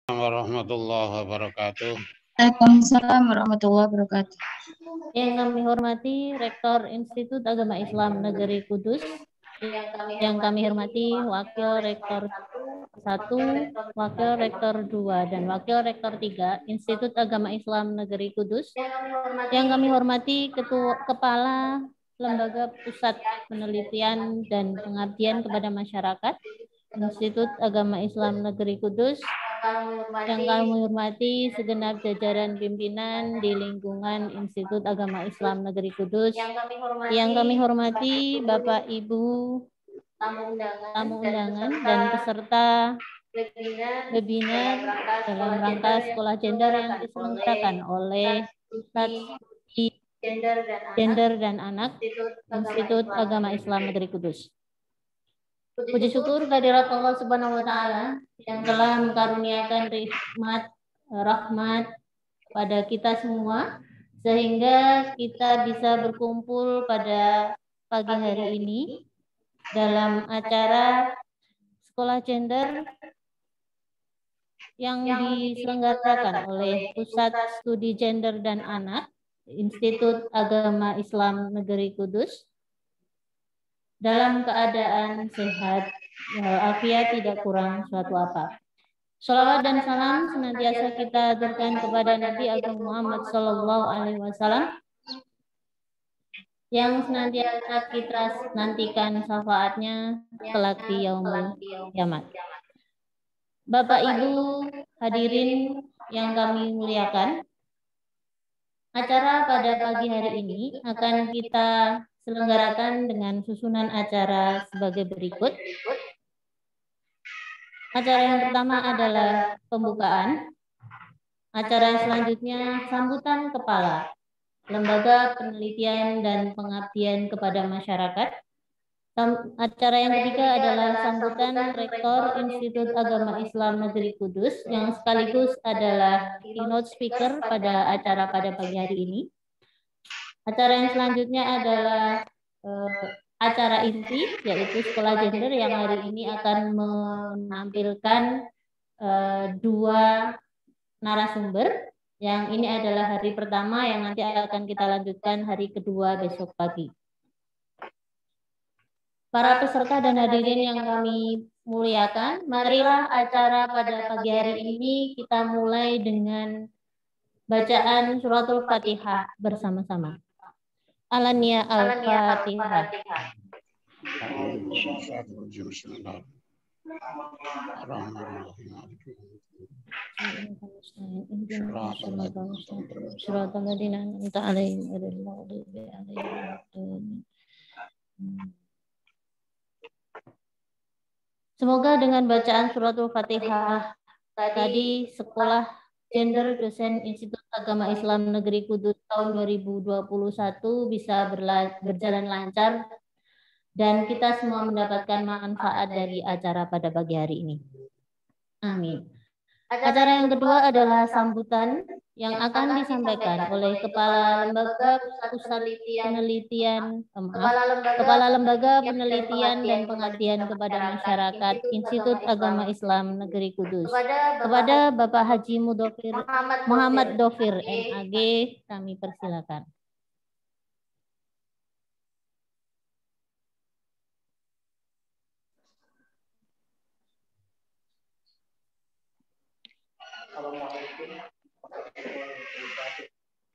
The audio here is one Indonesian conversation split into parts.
Warahmatullahi wabarakatuh. Waalaikumsalam warahmatullahi wabarakatuh. Yang kami hormati Rektor Institut Agama Islam Negeri Kudus, yang kami hormati Wakil Rektor 1, Wakil Rektor 2, dan Wakil Rektor 3 Institut Agama Islam Negeri Kudus, yang kami hormati Kepala Lembaga Pusat Penelitian dan Pengabdian kepada Masyarakat Institut Agama Islam Negeri Kudus, yang kami hormati segenap jajaran pimpinan di lingkungan Institut Agama Islam Negeri Kudus, yang kami hormati Bapak Ibu tamu undangan dan peserta webinar dalam rangka sekolah gender yang diselenggarakan oleh Gender dan Anak Institut Agama Islam Negeri Kudus. Puji syukur kehadirat Allah Subhanahu wa taala yang telah mengaruniakan rahmat pada kita semua sehingga kita bisa berkumpul pada pagi hari ini dalam acara sekolah gender yang diselenggarakan oleh Pusat Studi Gender dan Anak Institut Agama Islam Negeri Kudus dalam keadaan sehat walafiat, tidak kurang suatu apa. Shalawat dan salam senantiasa kita aturkan kepada Nabi Agung Muhammad Sallallahu Alaihi Wasallam yang senantiasa kita nantikan syafaatnya kelak di yaumul kiamat. Bapak Ibu hadirin yang kami muliakan, acara pada pagi hari ini akan kita selenggarakan dengan susunan acara sebagai berikut. Acara yang pertama adalah pembukaan. Acara yang selanjutnya sambutan kepala Lembaga Penelitian dan Pengabdian kepada Masyarakat. Acara yang ketiga adalah sambutan Rektor Institut Agama Islam Negeri Kudus yang sekaligus adalah keynote speaker pada acara pada pagi hari ini. Acara yang selanjutnya adalah acara inti, yaitu sekolah gender yang hari ini akan menampilkan 2 narasumber. Yang ini adalah hari pertama yang nanti akan kita lanjutkan hari kedua besok pagi. Para peserta dan hadirin yang kami muliakan, marilah acara pada pagi hari ini kita mulai dengan bacaan suratul Fatihah bersama-sama. Alania Al-Fatihah. Semoga dengan bacaan suratul Fatihah tadi sekolah gender dosen Institut Agama Islam Negeri Kudus tahun 2021 bisa berjalan lancar dan kita semua mendapatkan manfaat dari acara pada pagi hari ini. Amin. Acara yang kedua adalah sambutan yang akan disampaikan oleh Kepala Lembaga Penelitian dan Pengabdian kepada Masyarakat Institut Agama Islam Negeri Kudus. Kepada Bapak Haji Muhammad Dofir MAG, kami persilakan.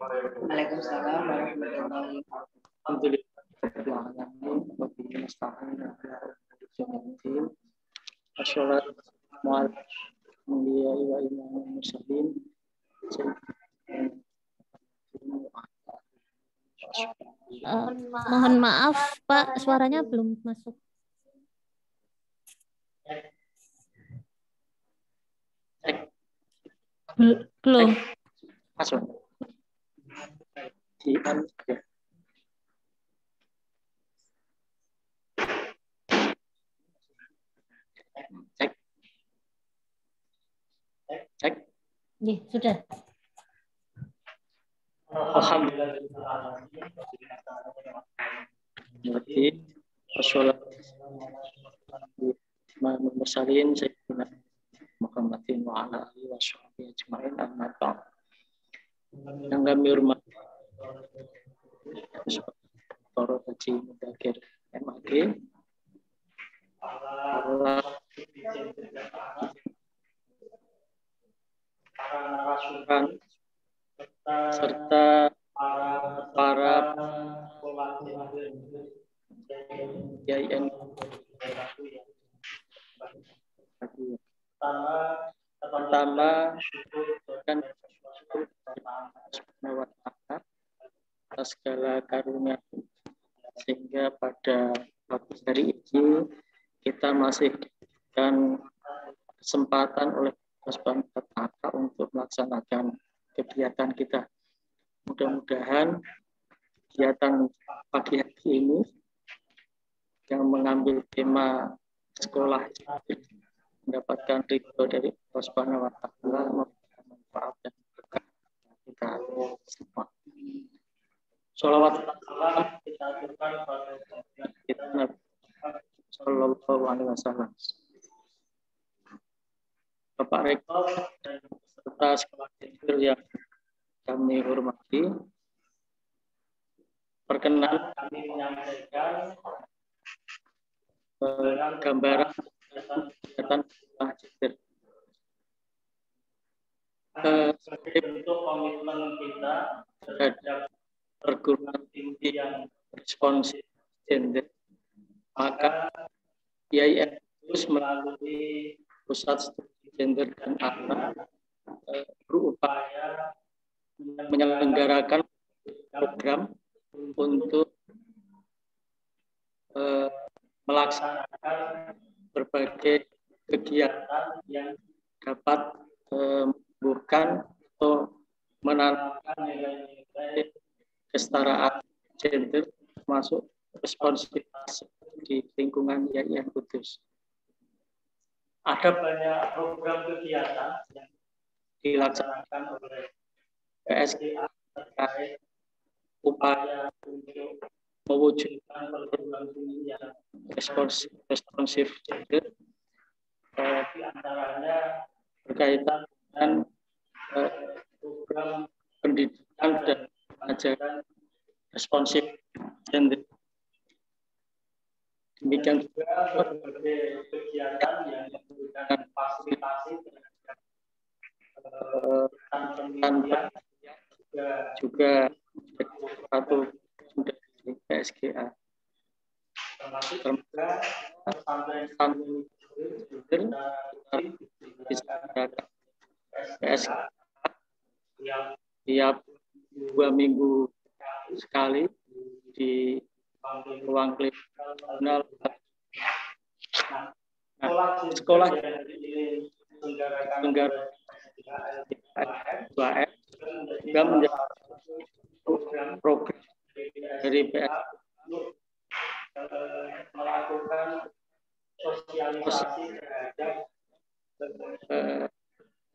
Waalaikumsalam warahmatullahi Mohon maaf Pak, suaranya belum masuk. Belum. Masuk. Cek. Nih, sudah. Alhamdulillah. Wassalatu wassalamu ala Muhammadin wa ala alihi wa sahbihi ajma'in amma ba'd. Yang kami hormati para haji mudakir MAG, para narasumber serta para YIN pertama dan atas segala karunia sehingga pada waktu hari ini kita masih diberikan kesempatan oleh Allah Subhanahu wa Ta'ala untuk melaksanakan kegiatan kita. Mudah-mudahan kegiatan pagi hari ini yang mengambil tema sekolah mendapatkan ridho dari Allah Subhanahu wa Ta'ala, memberikan manfaat dan berkah kita semua. Sholawat kita aturkan pada kita Nabi Sallallahu Alaihi Wasallam. Bapak Rektor dan peserta sekolah tinggi yang kami hormati, perkenalan kami menyampaikan gambaran kegiatan sekolah tinggi. Sebagai bentuk komitmen kita terhadap perguruan tinggi yang responsif gender, maka YIN terus melalui Pusat Studi Gender dan Anak berupaya menyelenggarakan program untuk melaksanakan berbagai kegiatan yang dapat membuahkan atau menanamkan nilai-nilai kesetaraan gender termasuk responsivitas di lingkungan YIN Kudus. Ada banyak program kegiatan yang dilaksanakan oleh PSGA terkait upaya untuk mewujudkan perguruan tinggi yang responsif gender, di antaranya berkaitan dengan program pendidikan dan pengajaran responsif gender. Demikian juga berbagai kegiatan yang memberikan fasilitasi terhadap penelitian juga satu dari PSGA. Termasuk juga sampai PSGA tiap 2 minggu sekali di ruang klinik. Nah, sekolah negara 2M juga menjadi program dari PS melakukan sosialisasi terhadap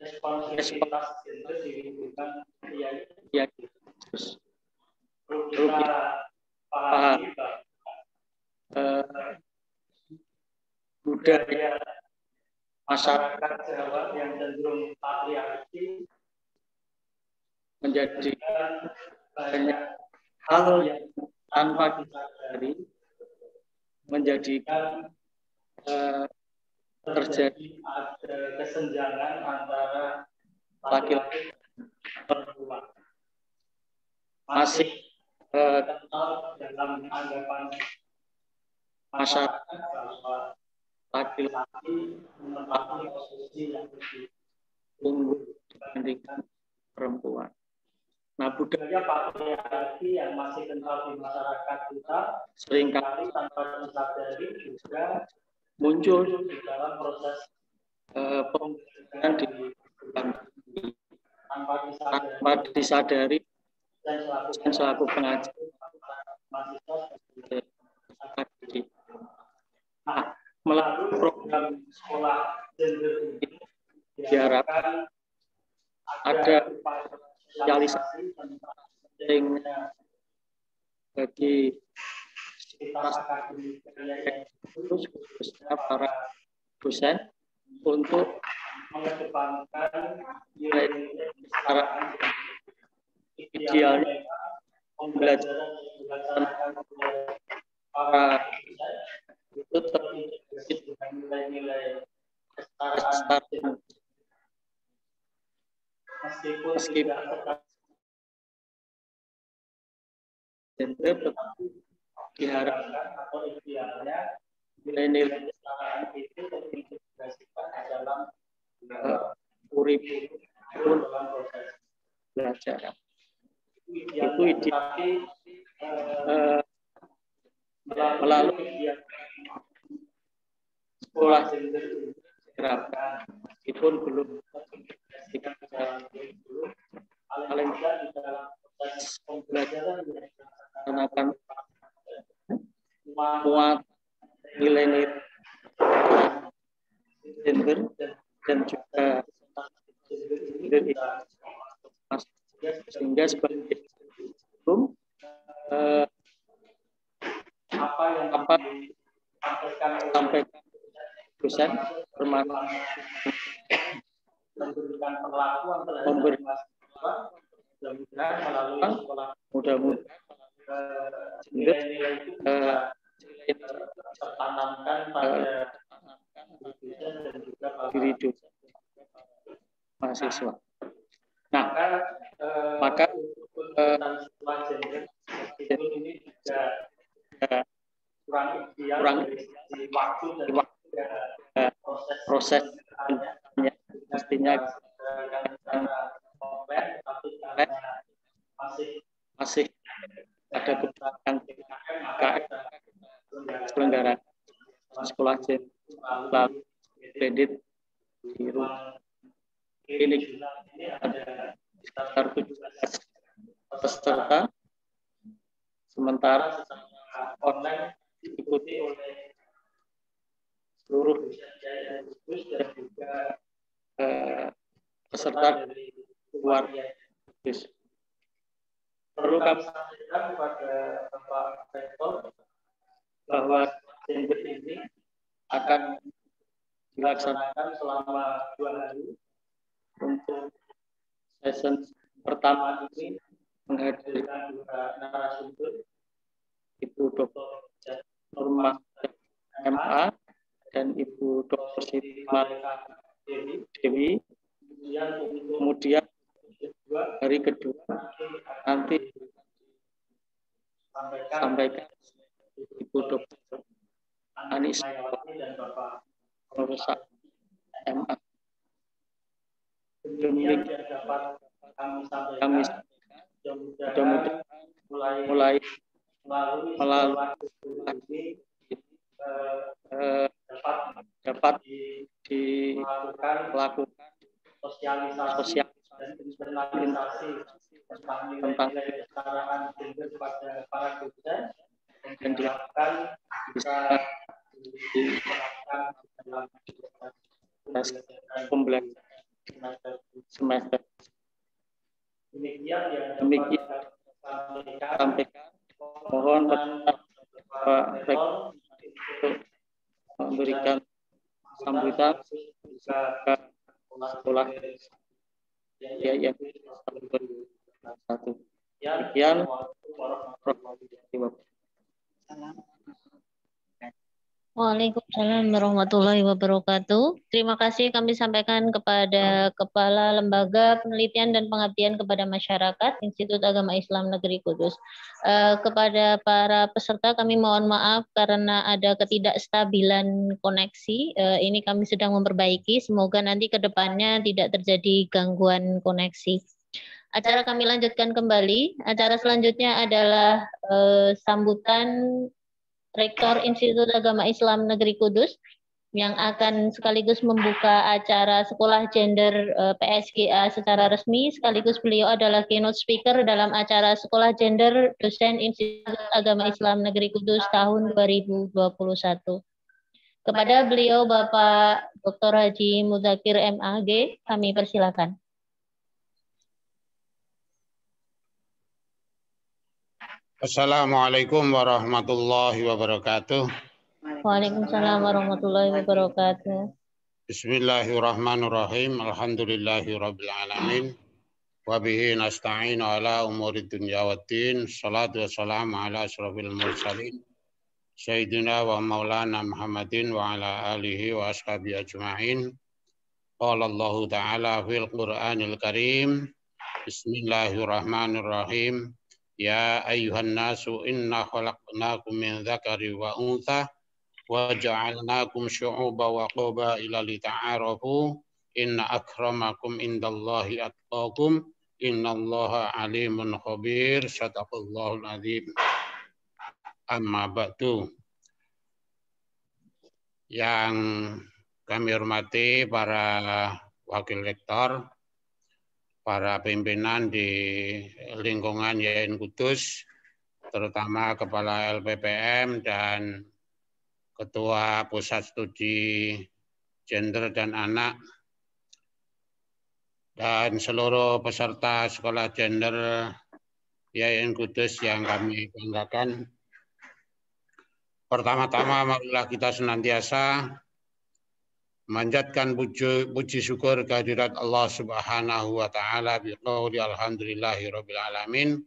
responsivitas gender di lingkungan YIN. Perlu kita pahami budaya masyarakat Jawa yang cenderung patriarki menjadikan banyak hal yang tanpa disadari menjadikan terjadi ada kesenjangan antara laki-laki dan perempuan. Masih kental dalam anggapan masyarakat bahwa laki-laki menempati posisi yang lebih unggul dibandingkan perempuan. Nah, budaya patriarki yang masih kental di masyarakat kita seringkali tanpa disadari juga muncul di dalam proses pembelajaran di tanpa disadari dan selaku pengajar mahasiswa. Nah, melalui program sekolah gender ini diharapkan ada sosialisasi tentang pentingnya bagi aktivitas akademik yang khususnya para dosen untuk mengedepankan nilai kesetaraan. Idealnya pembelajaran para itu terintegrasi dengan nilai-nilai kesetaraan. Meskipun gender, tetapi diharapkan atau idealnya nilai-nilai kesetaraan itu terintegrasikan dalam kurikulum dalam proses belajar. Itu ide melalui sekolah gender diterapkan, meskipun belum terintegrasikan dalam kurikulum, paling tidak di dalam proses pembelajaran yang dilaksanakan muat nilai-nilai gender dan juga gender sehingga sebagai hukum apa sampaikan dosen termasuk memberikan perlakuan memberi mudah-mudahan nilai-nilai itu tertanamkan pada dan juga diri dosen mahasiswa. Nah, maka sekolah gender ini juga kurang di waktu dan proses mestinya masih ada kebijakan penyelenggaraan sekolah gender lalu kredit di rumah klinik ada sekitar 17 peserta, sementara online diikuti oleh seluruh dan juga peserta dari luar kampus. Perlu kami sampaikan kepada Bapak Rektor bahwa gender ini akan dilaksanakan selama 2 hari. Untuk session pertama ini menghadirkan 2 narasumber, itu Dr. Nurma MA dan Ibu Dr. Siti Malika Dewi. Kemudian hari kedua nanti sampaikan Ibu Dr. Anis dan Bapak Profesor MA. Demikian dapat kami sampaikan. Mudah-mudahan mulai melalui ini dapat dilakukan sosialisasi dan internalisasi tentang nilai kesetaraan gender kepada para dosen dan diharapkan bisa diterapkan dalam pembelajaran semester. Demikian sampaikan. Mohon Pak Rektor untuk memberikan sambutan ke sekolah yang satu. Demikian. Waalaikumsalam warahmatullahi wabarakatuh. Terima kasih kami sampaikan kepada Kepala Lembaga Penelitian dan Pengabdian kepada Masyarakat Institut Agama Islam Negeri Kudus. Kepada para peserta kami mohon maaf karena ada ketidakstabilan koneksi. Ini kami sedang memperbaiki. Semoga nanti ke depannya tidak terjadi gangguan koneksi. Acara kami lanjutkan kembali. Acara selanjutnya adalah sambutan Rektor Institut Agama Islam Negeri Kudus yang akan sekaligus membuka acara Sekolah Gender PSGA secara resmi, sekaligus beliau adalah keynote speaker dalam acara Sekolah Gender Dosen Institut Agama Islam Negeri Kudus tahun 2021. Kepada beliau Bapak Dr. Haji Muzakir MAG, kami persilakan. Assalamualaikum warahmatullahi wabarakatuh. Waalaikumsalam warahmatullahi wabarakatuh. Bismillahirrahmanirrahim. Alhamdulillahirabbil alamin. Wa bihi nasta'inu ala umuri dunya waddin. Shalatu wassalamu ala asyrafil mursalin. Sayyidina wa maulana Muhammadin wa ala alihi wa ashabihi ajma'in. Qala Allah Ta'ala fil Qur'anil Karim. Bismillahirrahmanirrahim. Ya ayyuhan nasu inna khalaqnakum min dzakari wa untha wa ja'alnakum syu'uban wa qabaila lita'arafu inna akramakum indallahi atqakum innallaha alimun khabir. Shadaqallahul azim. Amma ba'du. Yang kami hormati para wakil rektor, para pimpinan di lingkungan YN Kudus, terutama Kepala LPPM dan Ketua Pusat Studi Gender dan Anak, dan seluruh peserta Sekolah Gender YN Kudus yang kami banggakan. Pertama-tama marilah kita senantiasa manjatkan puji syukur kehadirat Allah Subhanahu wa Ta'ala biqauli alhamdulillahirabbil alamin.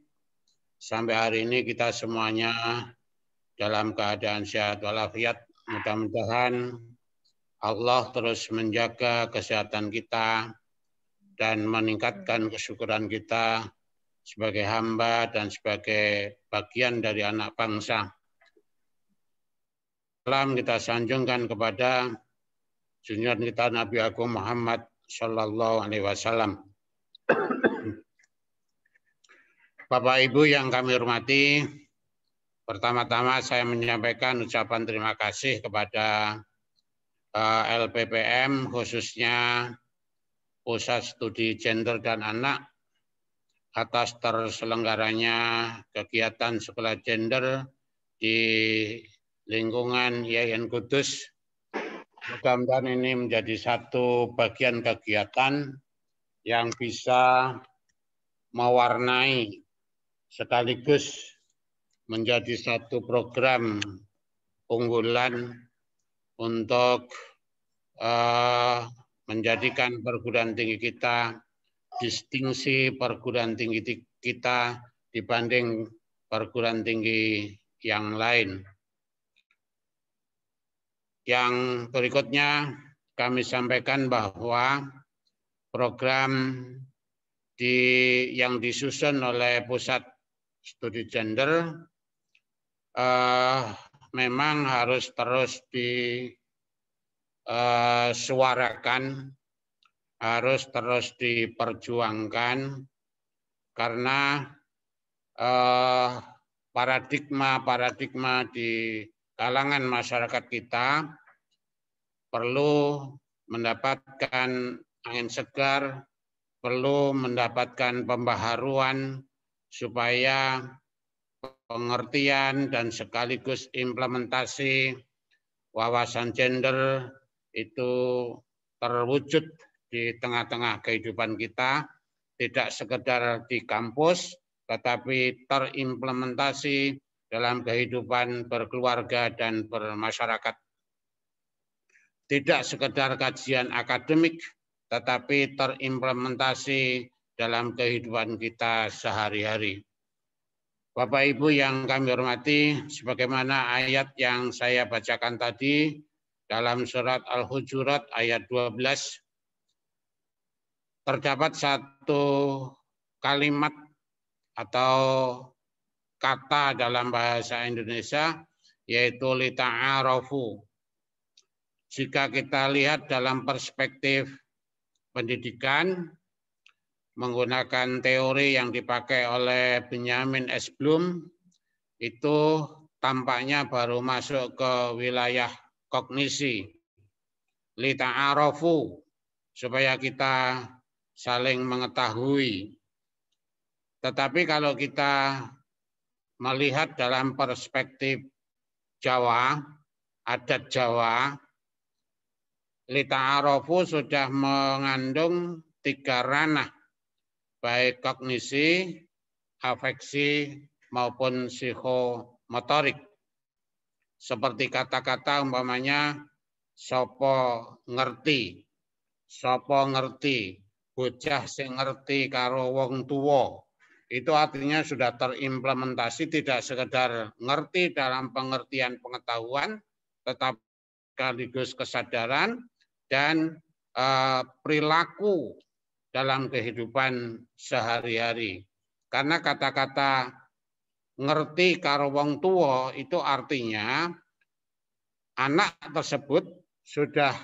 Sampai hari ini kita semuanya dalam keadaan sehat walafiat. Mudah-mudahan Allah terus menjaga kesehatan kita dan meningkatkan kesyukuran kita sebagai hamba dan sebagai bagian dari anak bangsa. Salam kita sanjungkan kepada junjungan kita Nabi Agung Muhammad Sallallahu Alaihi Wasallam. Bapak Ibu yang kami hormati, pertama-tama saya menyampaikan ucapan terima kasih kepada LPPM, khususnya Pusat Studi Gender dan Anak, atas terselenggaranya kegiatan sekolah gender di lingkungan YN Kudus. Mudah-mudahan ini menjadi satu bagian kegiatan yang bisa mewarnai sekaligus menjadi satu program unggulan untuk menjadikan perguruan tinggi kita distingsi perguruan tinggi kita dibanding perguruan tinggi yang lain. Yang berikutnya kami sampaikan bahwa program yang disusun oleh Pusat Studi Gender memang harus terus disuarakan, harus terus diperjuangkan, karena paradigma di kalangan masyarakat kita perlu mendapatkan angin segar, perlu mendapatkan pembaharuan supaya pengertian dan sekaligus implementasi wawasan gender itu terwujud di tengah-tengah kehidupan kita, tidak sekedar di kampus, tetapi terimplementasi dalam kehidupan berkeluarga dan bermasyarakat. Tidak sekedar kajian akademik, tetapi terimplementasi dalam kehidupan kita sehari-hari. Bapak Ibu yang kami hormati, sebagaimana ayat yang saya bacakan tadi dalam surat Al-Hujurat ayat 12, terdapat satu kalimat atau kata dalam bahasa Indonesia, yaitu lita'arafu. Jika kita lihat dalam perspektif pendidikan, menggunakan teori yang dipakai oleh Benjamin S. Bloom, itu tampaknya baru masuk ke wilayah kognisi. Lita'arafu, supaya kita saling mengetahui. Tetapi kalau kita melihat dalam perspektif Jawa, adat Jawa, lita'arafu sudah mengandung 3 ranah, baik kognisi, afeksi, maupun psikomotorik. Seperti kata-kata umpamanya, sapa ngerti, bocah sing ngerti karo wong tuwa. Itu artinya sudah terimplementasi, tidak sekedar ngerti dalam pengertian pengetahuan, tetapi sekaligus kesadaran dan perilaku dalam kehidupan sehari-hari. Karena kata-kata ngerti karo wong tuwa itu artinya anak tersebut sudah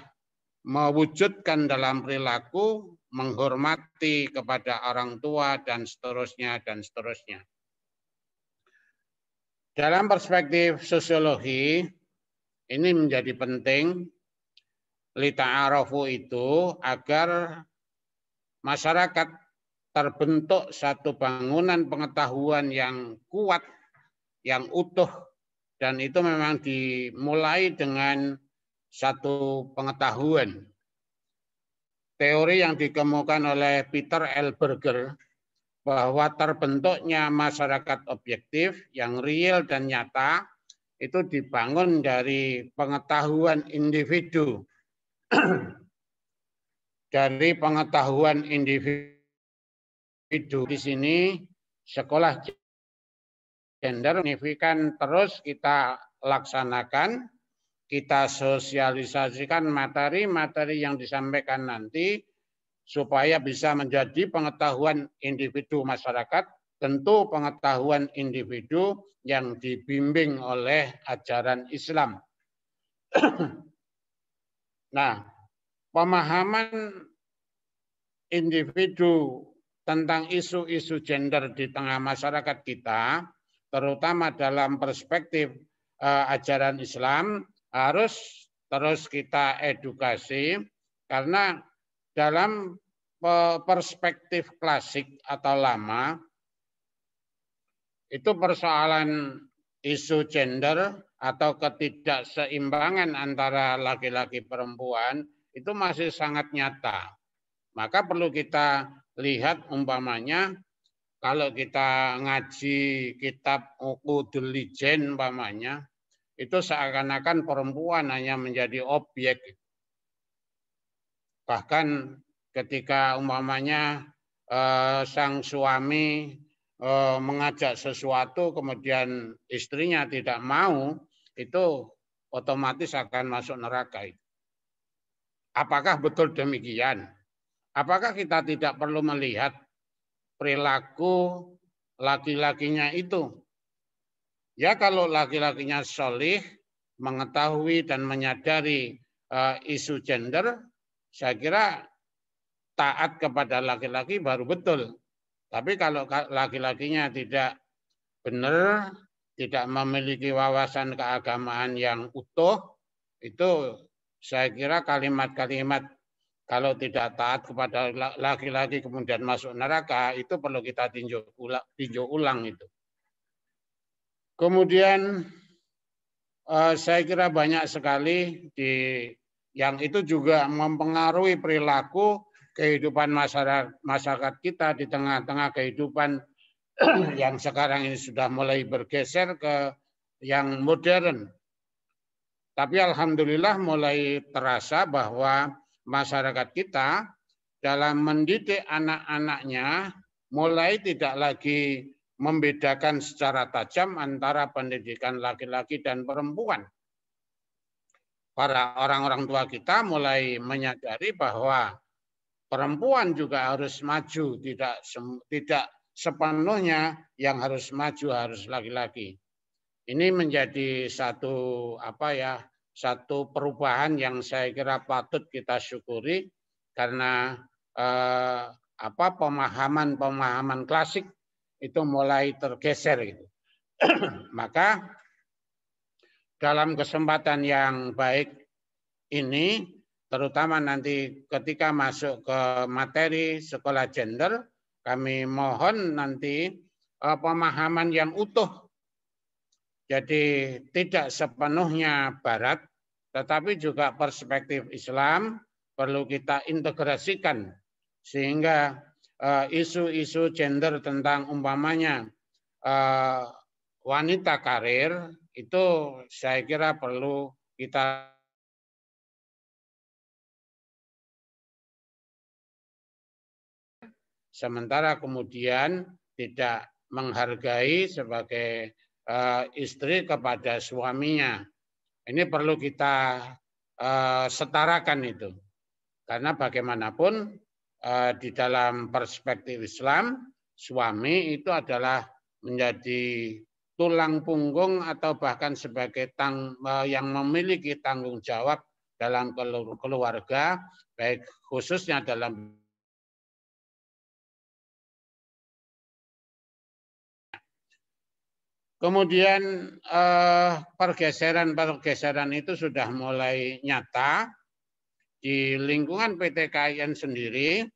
mewujudkan dalam perilaku menghormati kepada orang tua dan seterusnya dan seterusnya. Dalam perspektif sosiologi ini menjadi penting lita'arafu itu agar masyarakat terbentuk satu bangunan pengetahuan yang kuat, yang utuh, dan itu memang dimulai dengan satu pengetahuan. Teori yang dikemukakan oleh Peter L. Berger bahwa terbentuknya masyarakat objektif yang real dan nyata itu dibangun dari pengetahuan individu. Dari pengetahuan individu di sini sekolah gender signifikan terus kita laksanakan, kita sosialisasikan materi-materi yang disampaikan nanti supaya bisa menjadi pengetahuan individu masyarakat, tentu pengetahuan individu yang dibimbing oleh ajaran Islam. Nah, pemahaman individu tentang isu-isu gender di tengah masyarakat kita, terutama dalam perspektif ajaran Islam, harus terus kita edukasi, karena dalam perspektif klasik atau lama, itu persoalan isu gender atau ketidakseimbangan antara laki-laki perempuan itu masih sangat nyata. Maka perlu kita lihat umpamanya kalau kita ngaji kitab Uqudul Lijen umpamanya, itu seakan-akan perempuan hanya menjadi objek. Bahkan ketika umpamanya sang suami mengajak sesuatu kemudian istrinya tidak mau, itu otomatis akan masuk neraka. Apakah betul demikian? Apakah kita tidak perlu melihat perilaku laki-lakinya itu? Ya, kalau laki-lakinya solih, mengetahui dan menyadari isu gender, saya kira taat kepada laki-laki baru betul. Tapi kalau laki-lakinya tidak benar, tidak memiliki wawasan keagamaan yang utuh, itu saya kira kalimat-kalimat kalau tidak taat kepada laki-laki kemudian masuk neraka, itu perlu kita tinjau ulang itu. Kemudian saya kira banyak sekali yang itu juga mempengaruhi perilaku kehidupan masyarakat kita di tengah-tengah kehidupan yang sekarang ini sudah mulai bergeser ke yang modern. Tapi alhamdulillah mulai terasa bahwa masyarakat kita dalam mendidik anak-anaknya mulai tidak lagi membedakan secara tajam antara pendidikan laki-laki dan perempuan. Para orang-orang tua kita mulai menyadari bahwa perempuan juga harus maju, tidak sepenuhnya yang harus maju harus laki-laki. Ini menjadi satu perubahan yang saya kira patut kita syukuri, karena pemahaman klasik itu mulai tergeser gitu. Maka dalam kesempatan yang baik ini, terutama nanti ketika masuk ke materi sekolah gender, kami mohon nanti pemahaman yang utuh. Jadi tidak sepenuhnya barat, tetapi juga perspektif Islam perlu kita integrasikan, sehingga isu-isu gender tentang umpamanya wanita karir itu saya kira perlu kita sementara kemudian tidak menghargai sebagai istri kepada suaminya. Ini perlu kita setarakan itu. Karena bagaimanapun di dalam perspektif Islam, suami itu adalah menjadi tulang punggung atau bahkan sebagai yang memiliki tanggung jawab dalam keluarga, baik khususnya dalam kemudian pergeseran itu sudah mulai nyata di lingkungan PT KAIN sendiri.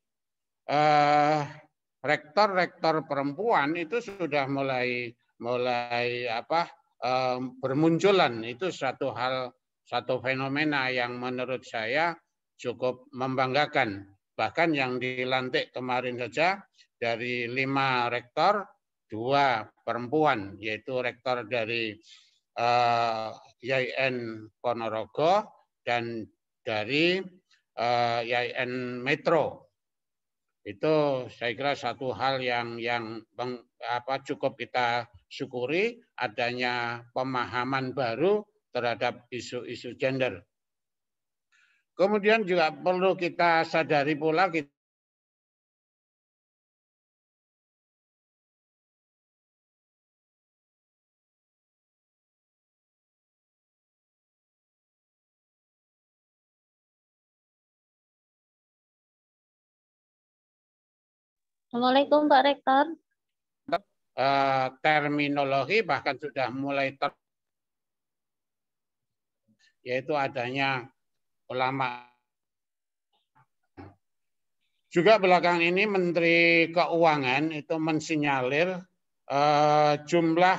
Rektor-rektor perempuan itu sudah mulai bermunculan. Itu satu fenomena yang menurut saya cukup membanggakan. Bahkan yang dilantik kemarin saja dari 5 rektor, 2 perempuan, yaitu rektor dari YIN Ponorogo dan dari YIN Metro. Itu saya kira satu hal yang cukup kita syukuri, adanya pemahaman baru terhadap isu-isu gender. Kemudian juga perlu kita sadari pula Assalamualaikum Pak Rektor. Terminologi bahkan sudah mulai yaitu adanya ulama. Juga belakangan ini Menteri Keuangan itu mensinyalir jumlah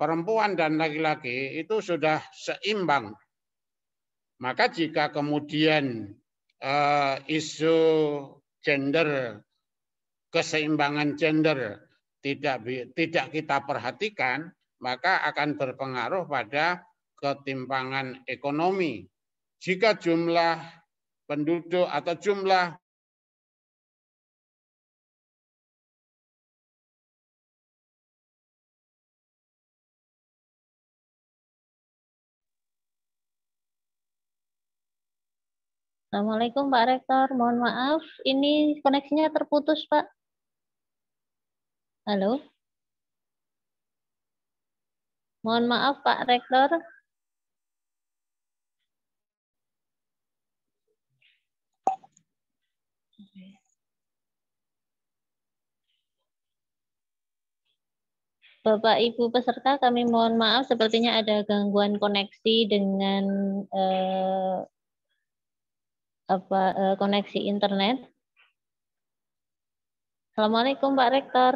perempuan dan laki-laki itu sudah seimbang. Maka jika kemudian isu gender, keseimbangan gender tidak kita perhatikan, maka akan berpengaruh pada ketimpangan ekonomi. Jika jumlah penduduk atau jumlah Assalamualaikum Pak Rektor, mohon maaf, ini koneksinya terputus Pak. Halo? Mohon maaf Pak Rektor. Bapak Ibu peserta, kami mohon maaf, sepertinya ada gangguan koneksi dengan koneksi internet. Assalamualaikum Pak Rektor.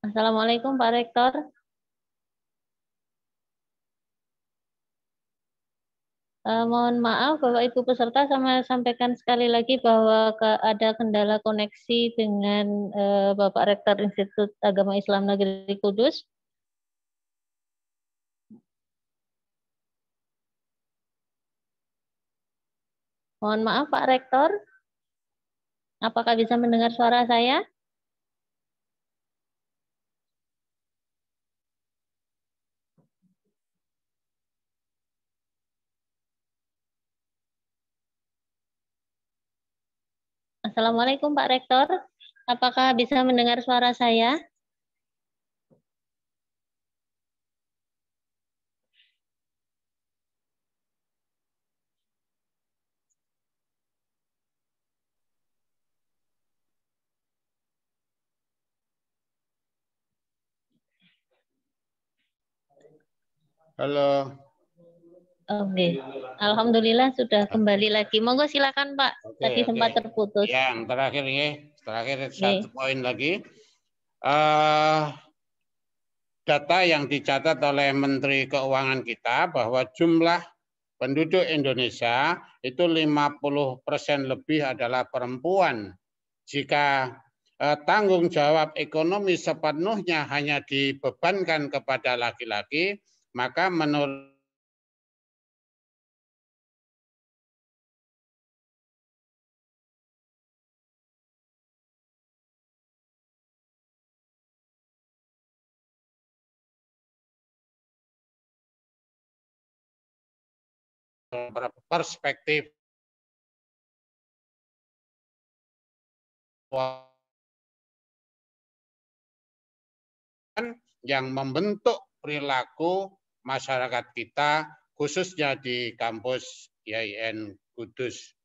Assalamualaikum Pak Rektor. Mohon maaf Bapak Ibu peserta, sama sampaikan sekali lagi bahwa ada kendala koneksi dengan Bapak Rektor Institut Agama Islam Negeri Kudus. Mohon maaf Pak Rektor, apakah bisa mendengar suara saya? Assalamualaikum Pak Rektor, apakah bisa mendengar suara saya? Halo. Oke, alhamdulillah sudah kembali lagi. Monggo silakan Pak. Tadi sempat terputus. Yang terakhir satu poin lagi. Data yang dicatat oleh Menteri Keuangan kita bahwa jumlah penduduk Indonesia itu 50% lebih adalah perempuan. Jika tanggung jawab ekonomi sepenuhnya hanya dibebankan kepada laki-laki, maka menurut perspektif yang membentuk perilaku masyarakat kita, khususnya di kampus IAIN Kudus.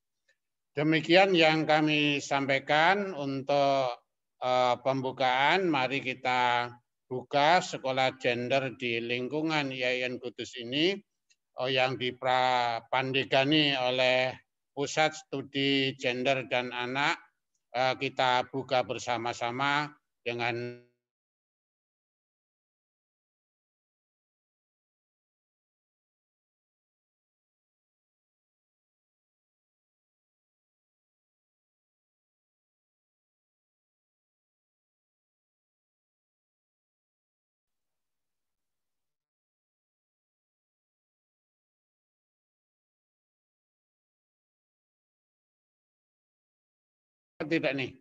Demikian yang kami sampaikan untuk pembukaan. Mari kita buka sekolah gender di lingkungan IAIN Kudus ini yang dipandegani oleh Pusat Studi Gender dan Anak. Kita buka bersama-sama dengan tidak nih.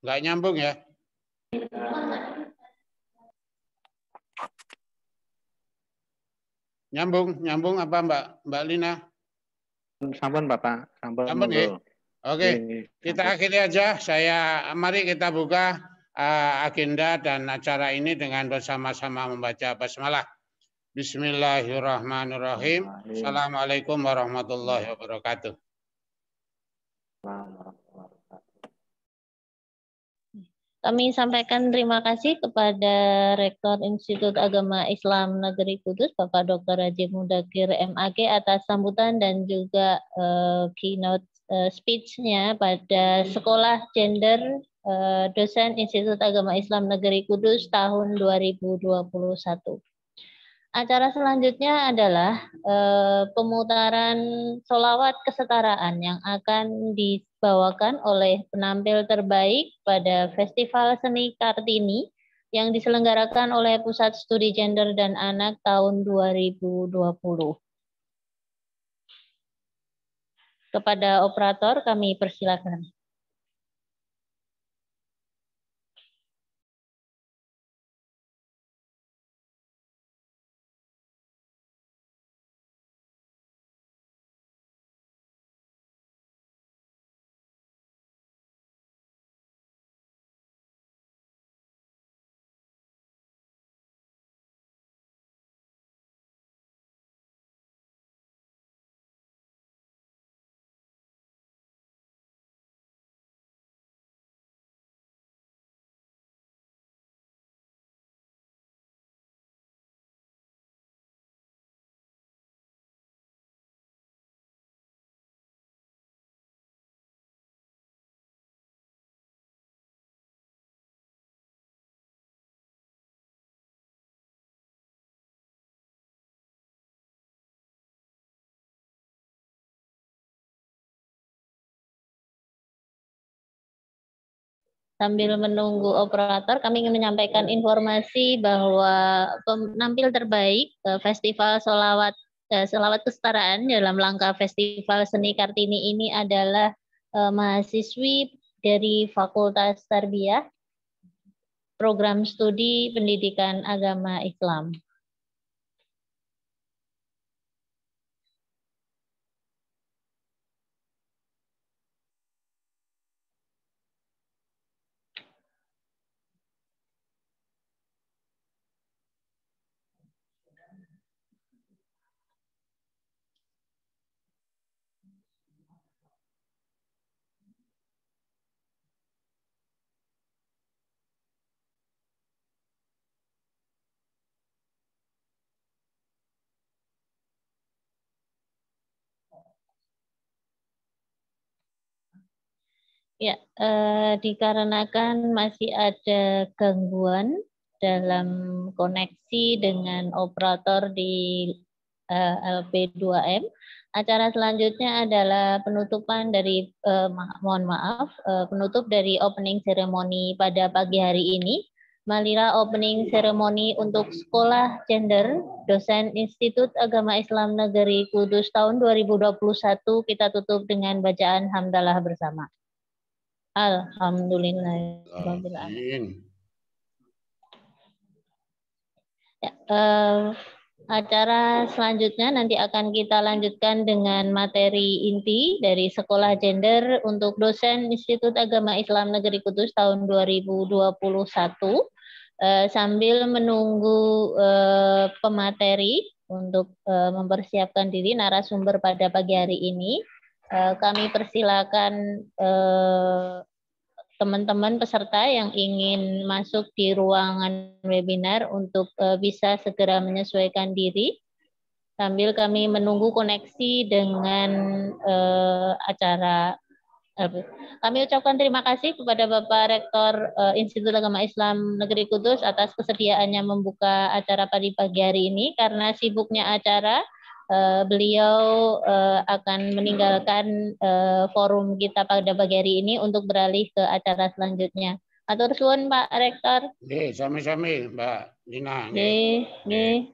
Nggak nyambung ya? Nyambung apa Mbak Lina? Sampun Bapak, sampun ya. Oke, kita akhiri aja. Mari kita buka agenda dan acara ini dengan bersama-sama membaca basmalah. Bismillahirrahmanirrahim. Assalamualaikum warahmatullahi wabarakatuh. Kami sampaikan terima kasih kepada Rektor Institut Agama Islam Negeri Kudus, Bapak Dr. Haji Mudakir MAG atas sambutan dan juga keynote speech-nya pada Sekolah Gender Dosen Institut Agama Islam Negeri Kudus tahun 2021. Acara selanjutnya adalah pemutaran sholawat kesetaraan yang akan dibawakan oleh penampil terbaik pada Festival Seni Kartini yang diselenggarakan oleh Pusat Studi Gender dan Anak tahun 2020. Kepada operator kami persilakan. Sambil menunggu operator, kami ingin menyampaikan informasi bahwa penampil terbaik Festival Sholawat Kesetaraan dalam rangka Festival Seni Kartini ini adalah mahasiswi dari Fakultas Tarbiyah, Program Studi Pendidikan Agama Islam. Ya, dikarenakan masih ada gangguan dalam koneksi dengan operator di LP2M. Acara selanjutnya adalah penutupan dari penutup dari opening ceremony pada pagi hari ini. Malilah opening ceremony untuk Sekolah Gender Dosen Institut Agama Islam Negeri Kudus tahun 2021 kita tutup dengan bacaan hamdalah bersama. Alhamdulillahirabbil alamin. Acara selanjutnya nanti akan kita lanjutkan dengan materi inti dari Sekolah Gender untuk Dosen Institut Agama Islam Negeri Kudus tahun 2021. Sambil menunggu pemateri untuk mempersiapkan diri narasumber pada pagi hari ini, kami persilakan teman-teman peserta yang ingin masuk di ruangan webinar untuk bisa segera menyesuaikan diri sambil kami menunggu koneksi dengan acara. Kami ucapkan terima kasih kepada Bapak Rektor Institut Agama Islam Negeri Kudus atas kesediaannya membuka acara pada pagi hari ini. Karena sibuknya acara, beliau akan meninggalkan forum kita pada pagi hari ini untuk beralih ke acara selanjutnya. Atur suwun Pak Rektor. Nggih, sami-sami Mbak Dina. Nggih.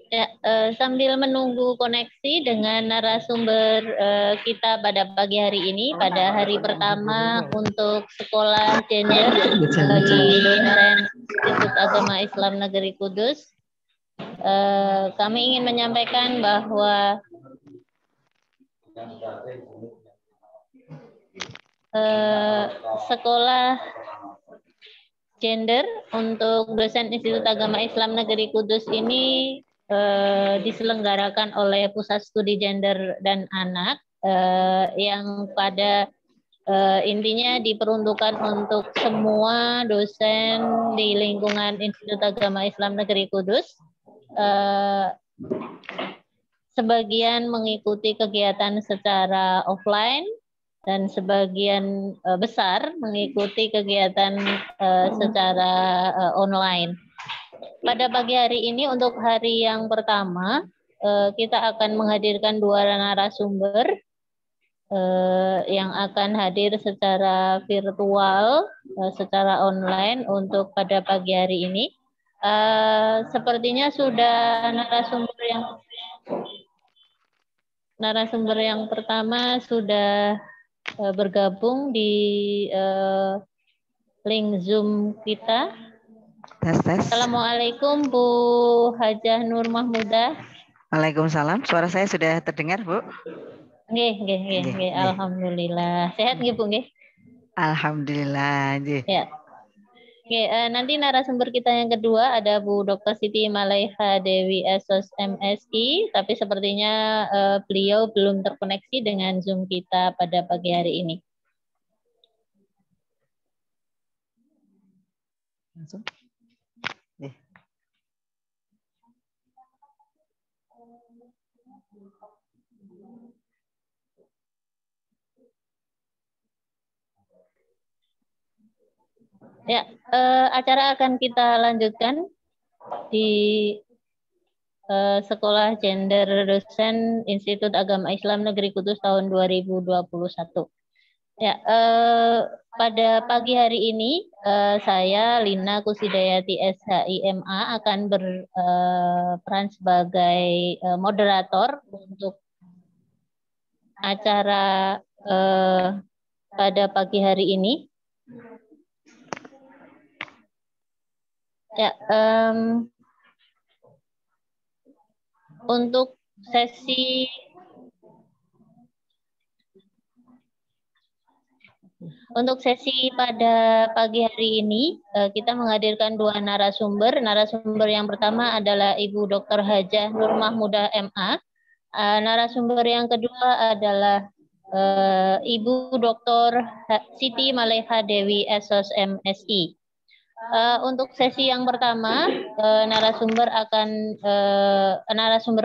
Ya, sambil menunggu koneksi dengan narasumber kita pada pagi hari ini, pada hari pertama untuk Sekolah Gender di Dosen Institut Agama Islam Negeri Kudus, kami ingin menyampaikan bahwa Sekolah Gender untuk Dosen Institut Agama Islam Negeri Kudus ini diselenggarakan oleh Pusat Studi Gender dan Anak yang pada intinya diperuntukkan untuk semua dosen di lingkungan Institut Agama Islam Negeri Kudus. Sebagian mengikuti kegiatan secara offline dan sebagian besar mengikuti kegiatan secara online. Pada pagi hari ini untuk hari yang pertama, kita akan menghadirkan 2 narasumber yang akan hadir secara virtual, secara online untuk pada pagi hari ini. Sepertinya sudah narasumber yang pertama sudah bergabung di link Zoom kita. Tes. Assalamualaikum Bu Hajah Nur Mahmudah. Waalaikumsalam. Suara saya sudah terdengar, Bu? Nggih. Alhamdulillah. Sehat nggih, Bu nggih? Alhamdulillah. Ya. Oke, nanti narasumber kita yang kedua ada Bu Dr. Siti Malaiha Dewi SOS MSI, tapi sepertinya beliau belum terkoneksi dengan Zoom kita pada pagi hari ini. Langsung. Ya, acara akan kita lanjutkan di Sekolah Gender Dosen Institut Agama Islam Negeri Kudus tahun 2021. Ya, pada pagi hari ini saya Lina Kusidayati SHIMA akan berperan sebagai moderator untuk acara pada pagi hari ini. Ya, untuk sesi pada pagi hari ini kita menghadirkan dua narasumber. Narasumber yang pertama adalah Ibu Dr. Hajah Nur Mahmudah MA. Narasumber yang kedua adalah Ibu Dr. Siti Malaiha Dewi SOS MSI. Untuk sesi yang pertama, narasumber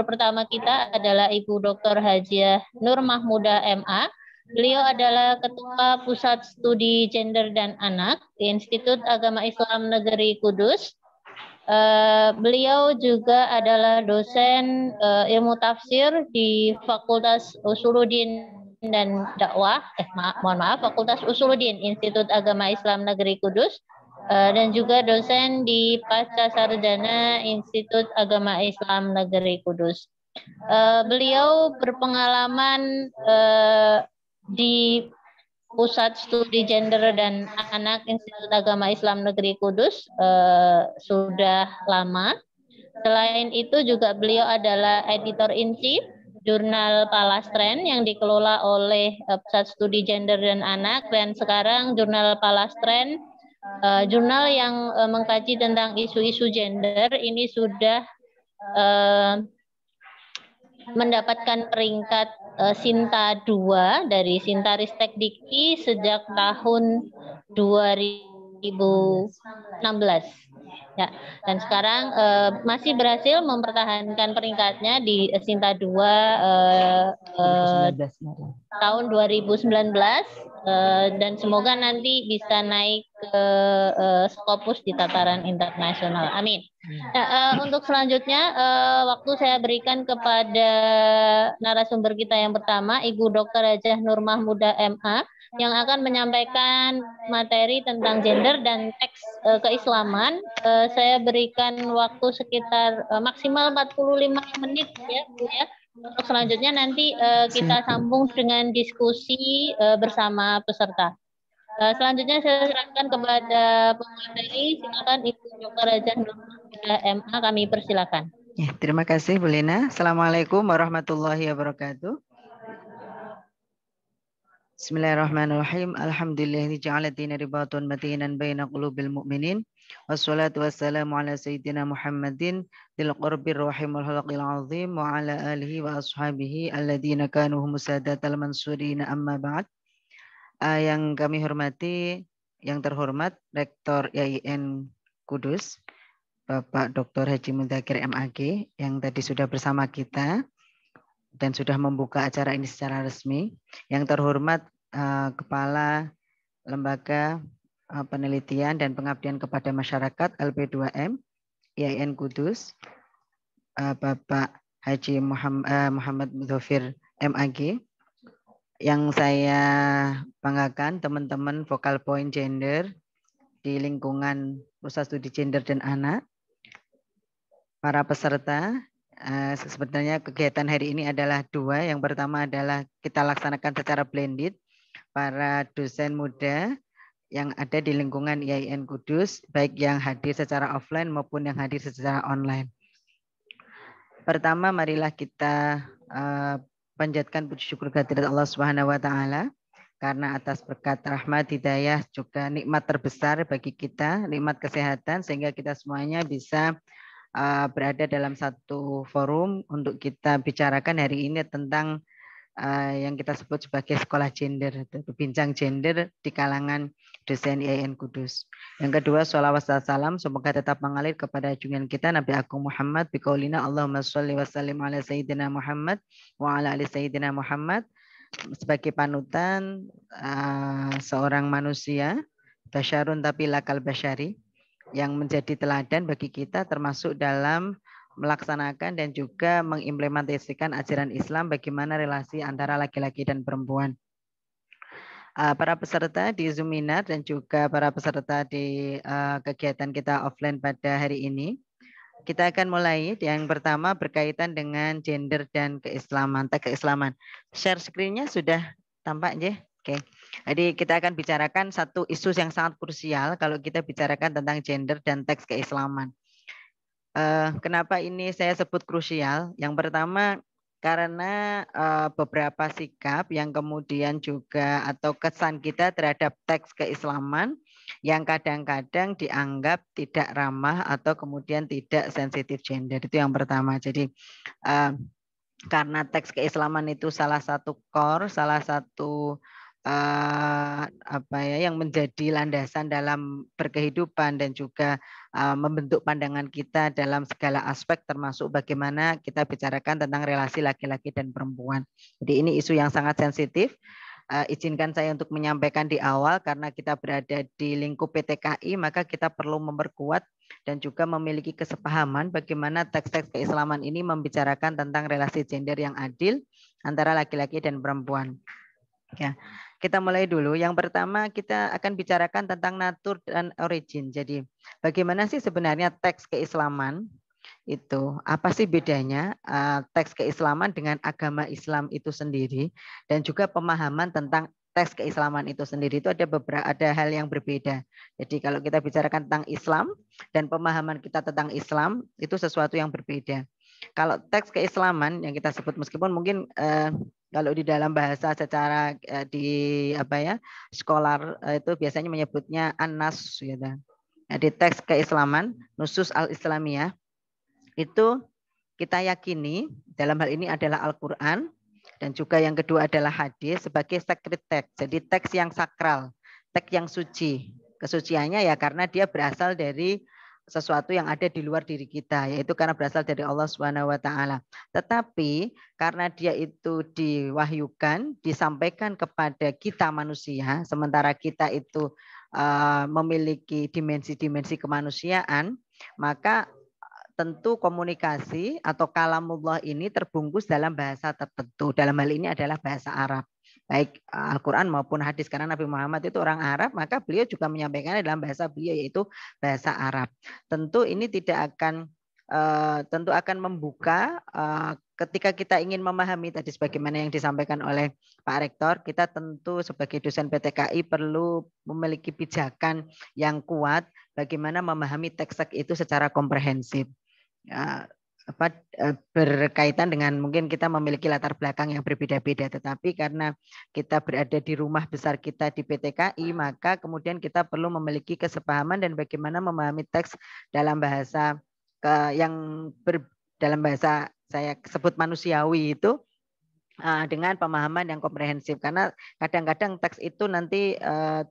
pertama kita adalah Ibu Dr. Hajah Nur Mahmudah MA. Beliau adalah Ketua Pusat Studi Gender dan Anak di Institut Agama Islam Negeri Kudus. Beliau juga adalah dosen ilmu tafsir di Fakultas Usuluddin dan Dakwah, Fakultas Usuluddin Institut Agama Islam Negeri Kudus. Dan juga dosen di Pasca Sarjana Institut Agama Islam Negeri Kudus. Beliau berpengalaman di Pusat Studi Gender dan Anak Institut Agama Islam Negeri Kudus sudah lama. Selain itu juga beliau adalah editor-in-chief jurnal Palastren yang dikelola oleh Pusat Studi Gender dan Anak, dan sekarang jurnal Palastren, jurnal yang mengkaji tentang isu-isu gender ini sudah mendapatkan peringkat Sinta 2 dari Sintaristek Dikti sejak tahun 2016. Ya, dan sekarang masih berhasil mempertahankan peringkatnya di Sinta 2 tahun 2019 dan semoga nanti bisa naik ke Scopus di tataran internasional. Amin. Nah, untuk selanjutnya waktu saya berikan kepada narasumber kita yang pertama, Ibu Dr. Hajah Nur Mahmudah MA, yang akan menyampaikan materi tentang gender dan teks keislaman. Saya berikan waktu sekitar maksimal 45 menit ya, Bu ya. Untuk selanjutnya nanti kita sambung dengan diskusi bersama peserta. Selanjutnya saya serahkan kepada pemateri. Silakan Ibu Dr. Hajah Nur Mahmudah MA, kami persilakan. Ya, terima kasih Bu Lina. Assalamualaikum warahmatullahi wabarakatuh. Bismillahirrahmanirrahim. Alhamdulillahi ja'ala dina ribatun matinan baina qulubil mu'minin. Wassalatu wassalamu ala sayyidina Muhammadin dil qurbir rahimul halaqil azim wa ala alihi wa ashabihi alladhina kanu humus sadatal mansurina amma ba'd. Yang kami hormati, yang terhormat Rektor IAIN Kudus, Bapak Dr. Haji Mudzakkir MAG, yang tadi sudah bersama kita dan sudah membuka acara ini secara resmi. Yang terhormat Kepala Lembaga Penelitian dan Pengabdian kepada Masyarakat LP2M IAIN Kudus, Bapak Haji Muhammad Mudzafir MAG. Yang saya banggakan teman-teman Focal Point Gender di lingkungan Pusat Studi Gender dan Anak. Para peserta, sebenarnya kegiatan hari ini adalah dua. Yang pertama adalah kita laksanakan secara blended. para dosen muda yang ada di lingkungan IAIN Kudus, baik yang hadir secara offline maupun yang hadir secara online. Pertama, marilah kita panjatkan puji syukur kehadirat Allah Subhanahu wa taala karena atas berkat rahmat hidayah juga nikmat terbesar bagi kita, nikmat kesehatan sehingga kita semuanya bisa berada dalam satu forum untuk kita bicarakan hari ini tentang yang kita sebut sebagai sekolah gender, atau bincang gender di kalangan dosen IAIN Kudus. Yang kedua, sholawat dan salam semoga tetap mengalir kepada junjungan kita Nabi Agung Muhammad biqaulina Allahumma sholli wa sallim ala sayyidina Muhammad wa ala ali sayyidina Muhammad sebagai panutan seorang manusia basyarun tapi lakal basyari yang menjadi teladan bagi kita termasuk dalam melaksanakan dan juga mengimplementasikan ajaran Islam bagaimana relasi antara laki-laki dan perempuan. Para peserta di Zoominar dan juga para peserta di kegiatan kita offline pada hari ini, kita akan mulai. Yang pertama berkaitan dengan gender dan keislaman, teks keislaman. Share screen-nya sudah tampak ya? Oke. Jadi kita akan bicarakan satu isu yang sangat krusial kalau kita bicarakan tentang gender dan teks keislaman. Kenapa ini saya sebut krusial? Yang pertama karena beberapa sikap yang kemudian juga atau kesan kita terhadap teks keislaman yang kadang-kadang dianggap tidak ramah atau kemudian tidak sensitif gender. Itu yang pertama. Jadi karena teks keislaman itu salah satu core, salah satu yang menjadi landasan dalam berkehidupan dan juga membentuk pandangan kita dalam segala aspek termasuk bagaimana kita bicarakan tentang relasi laki-laki dan perempuan. Jadi ini isu yang sangat sensitif. Izinkan saya untuk menyampaikan di awal karena kita berada di lingkup PTKI maka kita perlu memperkuat dan juga memiliki kesepahaman bagaimana teks-teks keislaman ini membicarakan tentang relasi gender yang adil antara laki-laki dan perempuan. Ya, kita mulai dulu. Yang pertama kita akan bicarakan tentang natur dan origin. Jadi bagaimana sih sebenarnya teks keislaman itu? Apa sih bedanya teks keislaman dengan agama Islam itu sendiri dan juga pemahaman tentang teks keislaman itu sendiri itu ada hal yang berbeda. Jadi kalau kita bicarakan tentang Islam dan pemahaman kita tentang Islam itu sesuatu yang berbeda. Kalau teks keislaman yang kita sebut meskipun mungkin kalau di dalam bahasa secara scholar itu biasanya menyebutnya an-nas gitu. Jadi teks keislaman, nusus al-islamiyah itu kita yakini dalam hal ini adalah Al-Qur'an dan juga yang kedua adalah hadis sebagai sacred text. Jadi teks yang sakral, teks yang suci. Kesuciannya ya karena dia berasal dari sesuatu yang ada di luar diri kita, yaitu karena berasal dari Allah Subhanahu wa taala. Tetapi karena dia itu diwahyukan, disampaikan kepada kita manusia, sementara kita itu memiliki dimensi-dimensi kemanusiaan, maka tentu komunikasi atau kalamullah ini terbungkus dalam bahasa tertentu. Dalam hal ini adalah bahasa Arab. Baik Al-Quran maupun hadis karena Nabi Muhammad itu orang Arab maka beliau juga menyampaikannya dalam bahasa beliau yaitu bahasa Arab. Tentu ini tidak akan tentu akan membuka ketika kita ingin memahami tadi sebagaimana yang disampaikan oleh Pak Rektor, kita tentu sebagai dosen PTKI perlu memiliki pijakan yang kuat bagaimana memahami teks-teks itu secara komprehensif. Berkaitan dengan mungkin kita memiliki latar belakang yang berbeda-beda, tetapi karena kita berada di rumah besar kita di PTKI, maka kemudian kita perlu memiliki kesepahaman dan bagaimana memahami teks dalam bahasa dalam bahasa saya sebut manusiawi itu dengan pemahaman yang komprehensif karena kadang-kadang teks itu nanti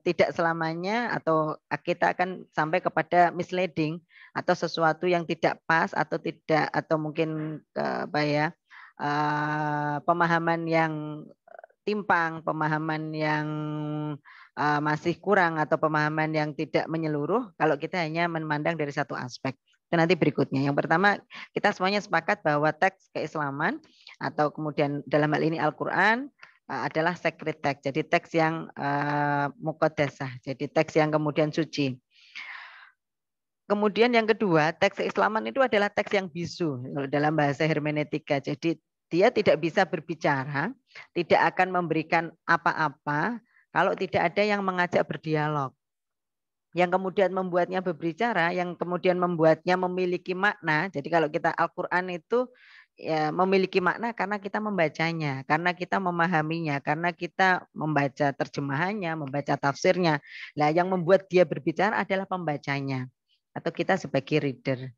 tidak selamanya atau kita akan sampai kepada misleading atau sesuatu yang tidak pas atau tidak atau mungkin pemahaman yang timpang, pemahaman yang masih kurang atau pemahaman yang tidak menyeluruh kalau kita hanya memandang dari satu aspek. Itu nanti berikutnya. Yang pertama, kita semuanya sepakat bahwa teks keislaman atau kemudian dalam hal ini Al-Quran adalah sacred text. Jadi teks yang muqaddasah. Jadi teks yang kemudian suci. Kemudian yang kedua, teks keislaman itu adalah teks yang bisu dalam bahasa hermeneutika. Jadi dia tidak bisa berbicara, tidak akan memberikan apa-apa kalau tidak ada yang mengajak berdialog. Yang kemudian membuatnya berbicara, yang kemudian membuatnya memiliki makna. Jadi kalau kita Al-Quran itu ya, memiliki makna karena kita membacanya, karena kita memahaminya, karena kita membaca terjemahannya, membaca tafsirnya. Nah, yang membuat dia berbicara adalah pembacanya atau kita sebagai reader.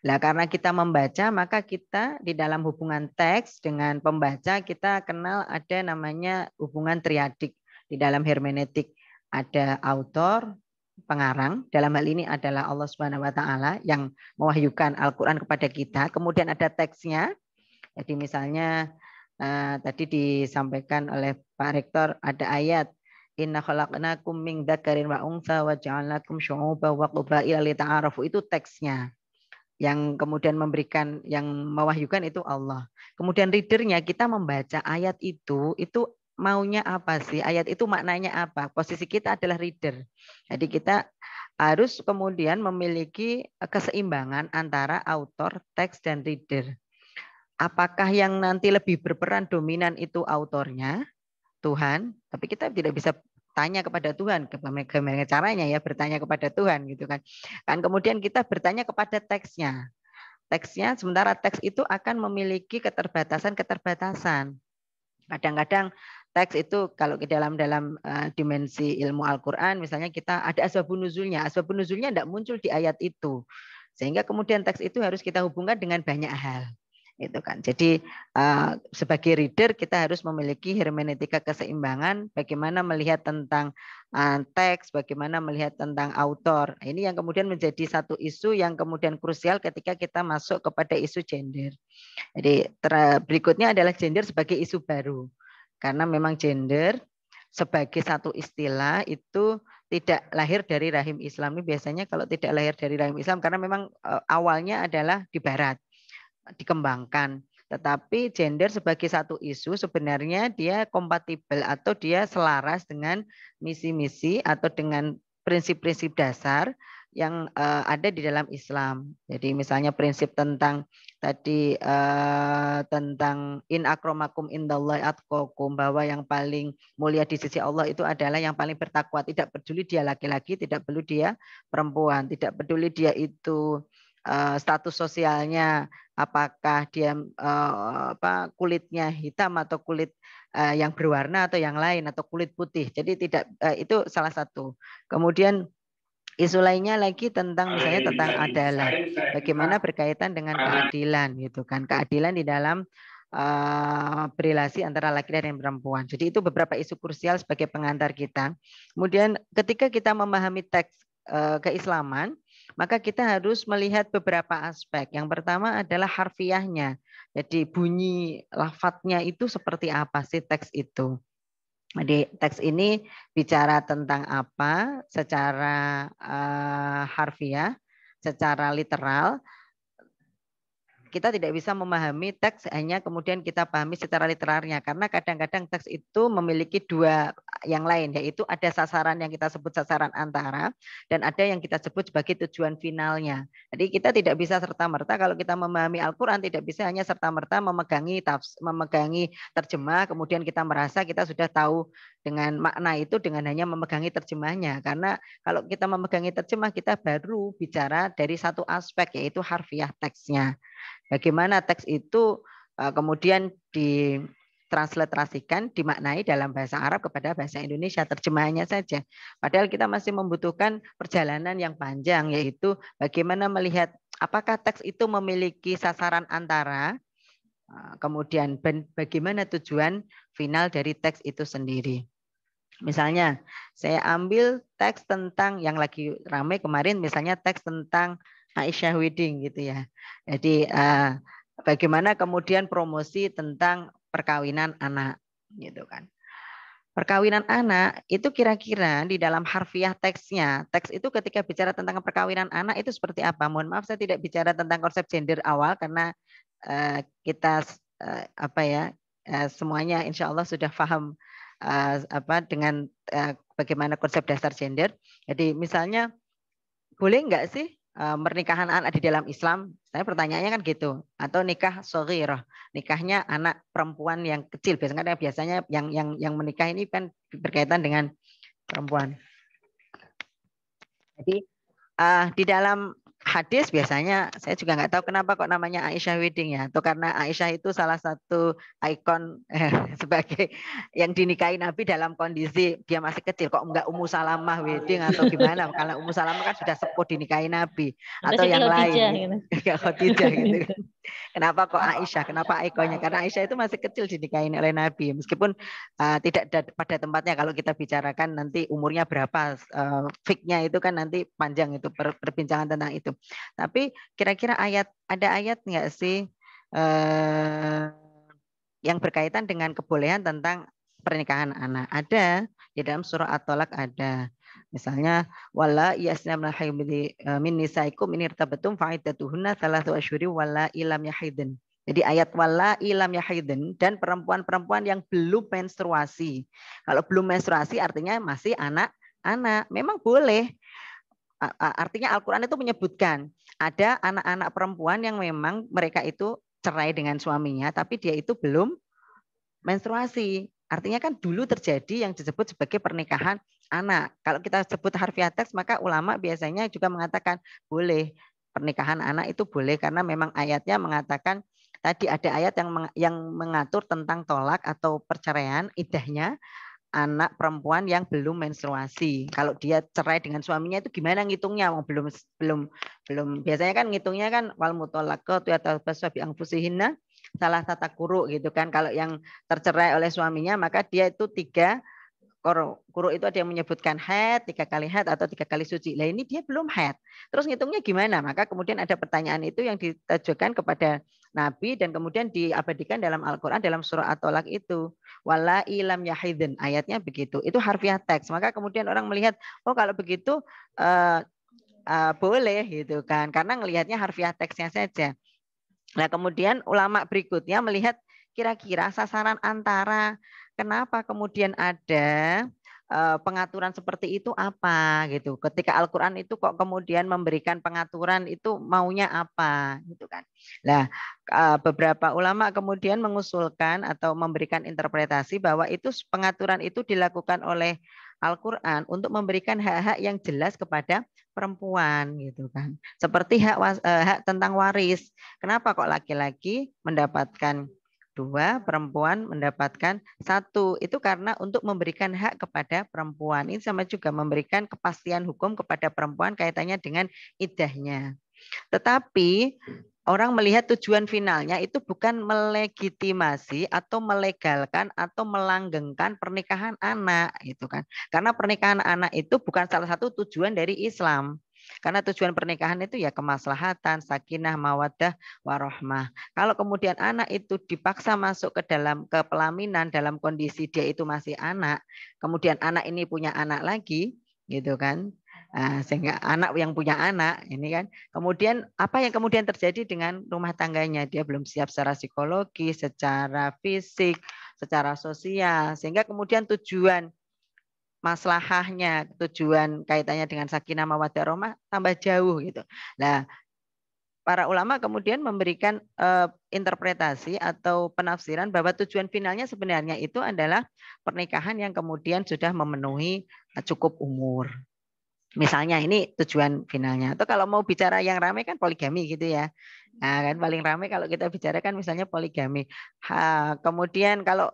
Nah, karena kita membaca, maka kita di dalam hubungan teks dengan pembaca kita kenal ada namanya hubungan triadik di dalam hermeneutik. Ada autor, pengarang, dalam hal ini adalah Allah Subhanahu wa taala yang mewahyukan Al-Qur'an kepada kita. Kemudian ada teksnya. Jadi misalnya tadi disampaikan oleh Pak Rektor ada ayat inna khalaqnakum min dzakarin wa untha wa ja'alnakum syu'uban wa qabaila lita'arafu, itu teksnya. Yang kemudian memberikan, yang mewahyukan itu Allah. Kemudian readernya, kita membaca ayat itu maunya apa sih? Ayat itu maknanya apa? Posisi kita adalah reader. Jadi kita harus kemudian memiliki keseimbangan antara autor, teks, dan reader. Apakah yang nanti lebih berperan dominan itu autornya, Tuhan? Tapi kita tidak bisa tanya kepada Tuhan, bagaimana caranya ya bertanya kepada Tuhan gitu kan. Kan kemudian kita bertanya kepada teksnya. Teksnya, sementara teks itu akan memiliki keterbatasan. Kadang-kadang teks itu kalau ke dalam dimensi ilmu Al-Quran, misalnya kita ada asbabun nuzulnya. Asbabun nuzulnya tidak muncul di ayat itu. Sehingga kemudian teks itu harus kita hubungkan dengan banyak hal. Itu kan. Jadi sebagai reader kita harus memiliki hermeneutika keseimbangan, bagaimana melihat tentang teks, bagaimana melihat tentang autor. Ini yang kemudian menjadi satu isu yang kemudian krusial ketika kita masuk kepada isu gender. Jadi berikutnya adalah gender sebagai isu baru. Karena memang gender sebagai satu istilah itu tidak lahir dari rahim Islam. Ini biasanya kalau tidak lahir dari rahim Islam karena memang awalnya adalah di barat, dikembangkan. Tetapi gender sebagai satu isu sebenarnya dia kompatibel atau dia selaras dengan misi-misi atau dengan prinsip-prinsip dasar yang ada di dalam Islam. Jadi misalnya prinsip tentang tadi tentang in akramakum indallahi atqakum, bahwa yang paling mulia di sisi Allah itu adalah yang paling bertakwa. Tidak peduli dia laki-laki, tidak peduli dia perempuan, tidak peduli dia itu status sosialnya, apakah dia kulitnya hitam atau kulit yang berwarna atau yang lain atau kulit putih. Jadi tidak, itu salah satu. Kemudian isu lainnya lagi tentang misalnya tentang adalah bagaimana berkaitan dengan keadilan gitu kan, keadilan di dalam berrelasi antara laki-laki dan perempuan. Jadi itu beberapa isu krusial sebagai pengantar kita. Kemudian ketika kita memahami teks keislaman, maka kita harus melihat beberapa aspek. Yang pertama adalah harfiahnya. Jadi bunyi lafadznya itu seperti apa sih teks itu. Jadi teks ini bicara tentang apa secara harfiah, secara literal. Kita tidak bisa memahami teks hanya kemudian kita pahami secara literarnya, karena kadang-kadang teks itu memiliki dua yang lain, yaitu ada sasaran yang kita sebut sasaran antara dan ada yang kita sebut sebagai tujuan finalnya. Jadi kita tidak bisa serta-merta kalau kita memahami Al-Quran tidak bisa hanya serta-merta memegangi terjemah kemudian kita merasa kita sudah tahu dengan makna itu dengan hanya memegangi terjemahnya, karena kalau kita memegangi terjemah kita baru bicara dari satu aspek yaitu harfiah teksnya. Bagaimana teks itu kemudian ditransliterasikan, dimaknai dalam bahasa Arab kepada bahasa Indonesia, terjemahannya saja. Padahal kita masih membutuhkan perjalanan yang panjang, yaitu bagaimana melihat apakah teks itu memiliki sasaran antara, kemudian bagaimana tujuan final dari teks itu sendiri. Misalnya, saya ambil teks tentang yang lagi ramai kemarin, misalnya teks tentang Aisyah Wedding gitu ya. Jadi bagaimana kemudian promosi tentang perkawinan anak gitu kan. Perkawinan anak itu kira-kira di dalam harfiah teksnya, teks itu ketika bicara tentang perkawinan anak itu seperti apa? Mohon maaf saya tidak bicara tentang konsep gender awal karena kita semuanya insya Allah sudah paham dengan bagaimana konsep dasar gender. Jadi misalnya boleh enggak sih pernikahan anak di dalam Islam? Saya pertanyaannya kan gitu. Atau nikah shaghirah, nikahnya anak perempuan yang kecil. Biasanya yang menikah ini kan berkaitan dengan perempuan. Jadi di dalam hadis biasanya saya juga nggak tahu kenapa kok namanya Aisyah wedding ya, atau karena Aisyah itu salah satu ikon sebagai yang dinikahi Nabi dalam kondisi dia masih kecil, kok enggak Ummu Salamah wedding atau gimana, karena Ummu Salamah kan sudah sepuh dinikahi Nabi atau yang lain gitu. Khadijah gitu kan. Kenapa kok Aisyah? Kenapa ikonnya? Karena Aisyah itu masih kecil dinikahi oleh Nabi, meskipun tidak pada tempatnya. Kalau kita bicarakan nanti umurnya berapa, fiknya itu kan nanti panjang itu perbincangan tentang itu. Tapi kira-kira ada ayat nggak sih yang berkaitan dengan kebolehan tentang pernikahan anak? Ada di dalam surah At-Tolak ada. Misalnya wala yasna min nisaikum in irtabatum fa'iddatuhunna thalathu asyhuri wala ilam yahidin. Jadi ayat wala ilam yahidin dan perempuan-perempuan yang belum menstruasi. Kalau belum menstruasi artinya masih anak-anak. Memang boleh. Artinya Al-Quran itu menyebutkan ada anak-anak perempuan yang memang mereka itu cerai dengan suaminya, tapi dia itu belum menstruasi. Artinya kan dulu terjadi yang disebut sebagai pernikahan anak. Kalau kita sebut harfiah teks, maka ulama biasanya juga mengatakan boleh pernikahan anak itu boleh, karena memang ayatnya mengatakan tadi ada ayat yang mengatur tentang tolak atau perceraian iddahnya anak perempuan yang belum menstruasi. Kalau dia cerai dengan suaminya itu gimana ngitungnya? Belum biasanya kan ngitungnya kan wal mutallaqatu yatarabbasu bi anfusihinna salah tata kuru gitu kan. Kalau yang tercerai oleh suaminya maka dia itu 3 kuru itu ada yang menyebutkan haid, 3 kali haid atau 3 kali suci. Lah ini dia belum haid. Terus ngitungnya gimana? Maka kemudian ada pertanyaan itu yang ditujukan kepada Nabi dan kemudian diabadikan dalam Al-Quran dalam surah At-Tolak itu. Wala ilam yahidin. Ayatnya begitu. Itu harfiah teks. Maka kemudian orang melihat, oh kalau begitu boleh gitu kan. Karena ngelihatnya harfiah teksnya saja. Nah kemudian ulama berikutnya melihat kira-kira sasaran antara kenapa kemudian ada pengaturan seperti itu apa gitu. Ketika Al-Quran itu kok kemudian memberikan pengaturan itu maunya apa gitu kan. Nah, beberapa ulama kemudian mengusulkan atau memberikan interpretasi bahwa itu pengaturan itu dilakukan oleh Al-Quran untuk memberikan hak-hak yang jelas kepada perempuan gitu kan. Seperti hak tentang waris. Kenapa kok laki-laki mendapatkan 2, perempuan mendapatkan 1. Itu karena untuk memberikan hak kepada perempuan. Ini sama juga memberikan kepastian hukum kepada perempuan kaitannya dengan iddahnya. Tetapi orang melihat tujuan finalnya itu bukan melegitimasi atau melegalkan atau melanggengkan pernikahan anak itu kan. Karena pernikahan anak itu bukan salah satu tujuan dari Islam. Karena tujuan pernikahan itu ya kemaslahatan, sakinah, mawaddah, warahmah. Kalau kemudian anak itu dipaksa masuk ke pelaminan dalam kondisi dia itu masih anak, kemudian anak ini punya anak lagi, gitu kan? Sehingga anak yang punya anak ini kan, kemudian apa yang kemudian terjadi dengan rumah tangganya? Dia belum siap secara psikologi, secara fisik, secara sosial, sehingga kemudian tujuan maslahahnya, tujuan kaitannya dengan sakinah mawaddah rahmah tambah jauh gitu. Nah, para ulama kemudian memberikan interpretasi atau penafsiran bahwa tujuan finalnya sebenarnya itu adalah pernikahan yang kemudian sudah memenuhi cukup umur. Misalnya ini tujuan finalnya. Atau kalau mau bicara yang ramai kan poligami gitu ya. Nah, kan paling ramai kalau kita bicara kan misalnya poligami. Kemudian kalau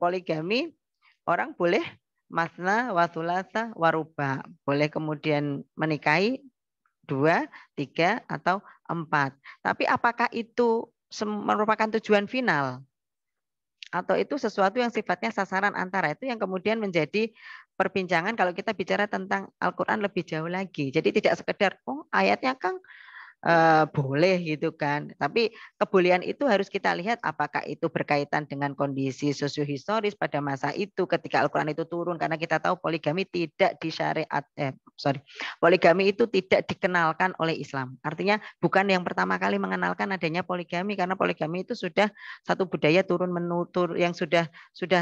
poligami orang boleh masna, wasulasa, waruba. Boleh kemudian menikahi 2, 3, atau 4. Tapi apakah itu merupakan tujuan final? Atau itu sesuatu yang sifatnya sasaran antara? Itu yang kemudian menjadi perbincangan kalau kita bicara tentang Al-Quran lebih jauh lagi. Jadi tidak sekedar, oh ayatnya Kang boleh gitu kan. Tapi kebolehan itu harus kita lihat apakah itu berkaitan dengan kondisi sosiohistoris pada masa itu ketika Al-Quran itu turun, karena kita tahu poligami tidak poligami itu tidak dikenalkan oleh Islam. Artinya bukan yang pertama kali mengenalkan adanya poligami, karena poligami itu sudah satu budaya turun menutur yang sudah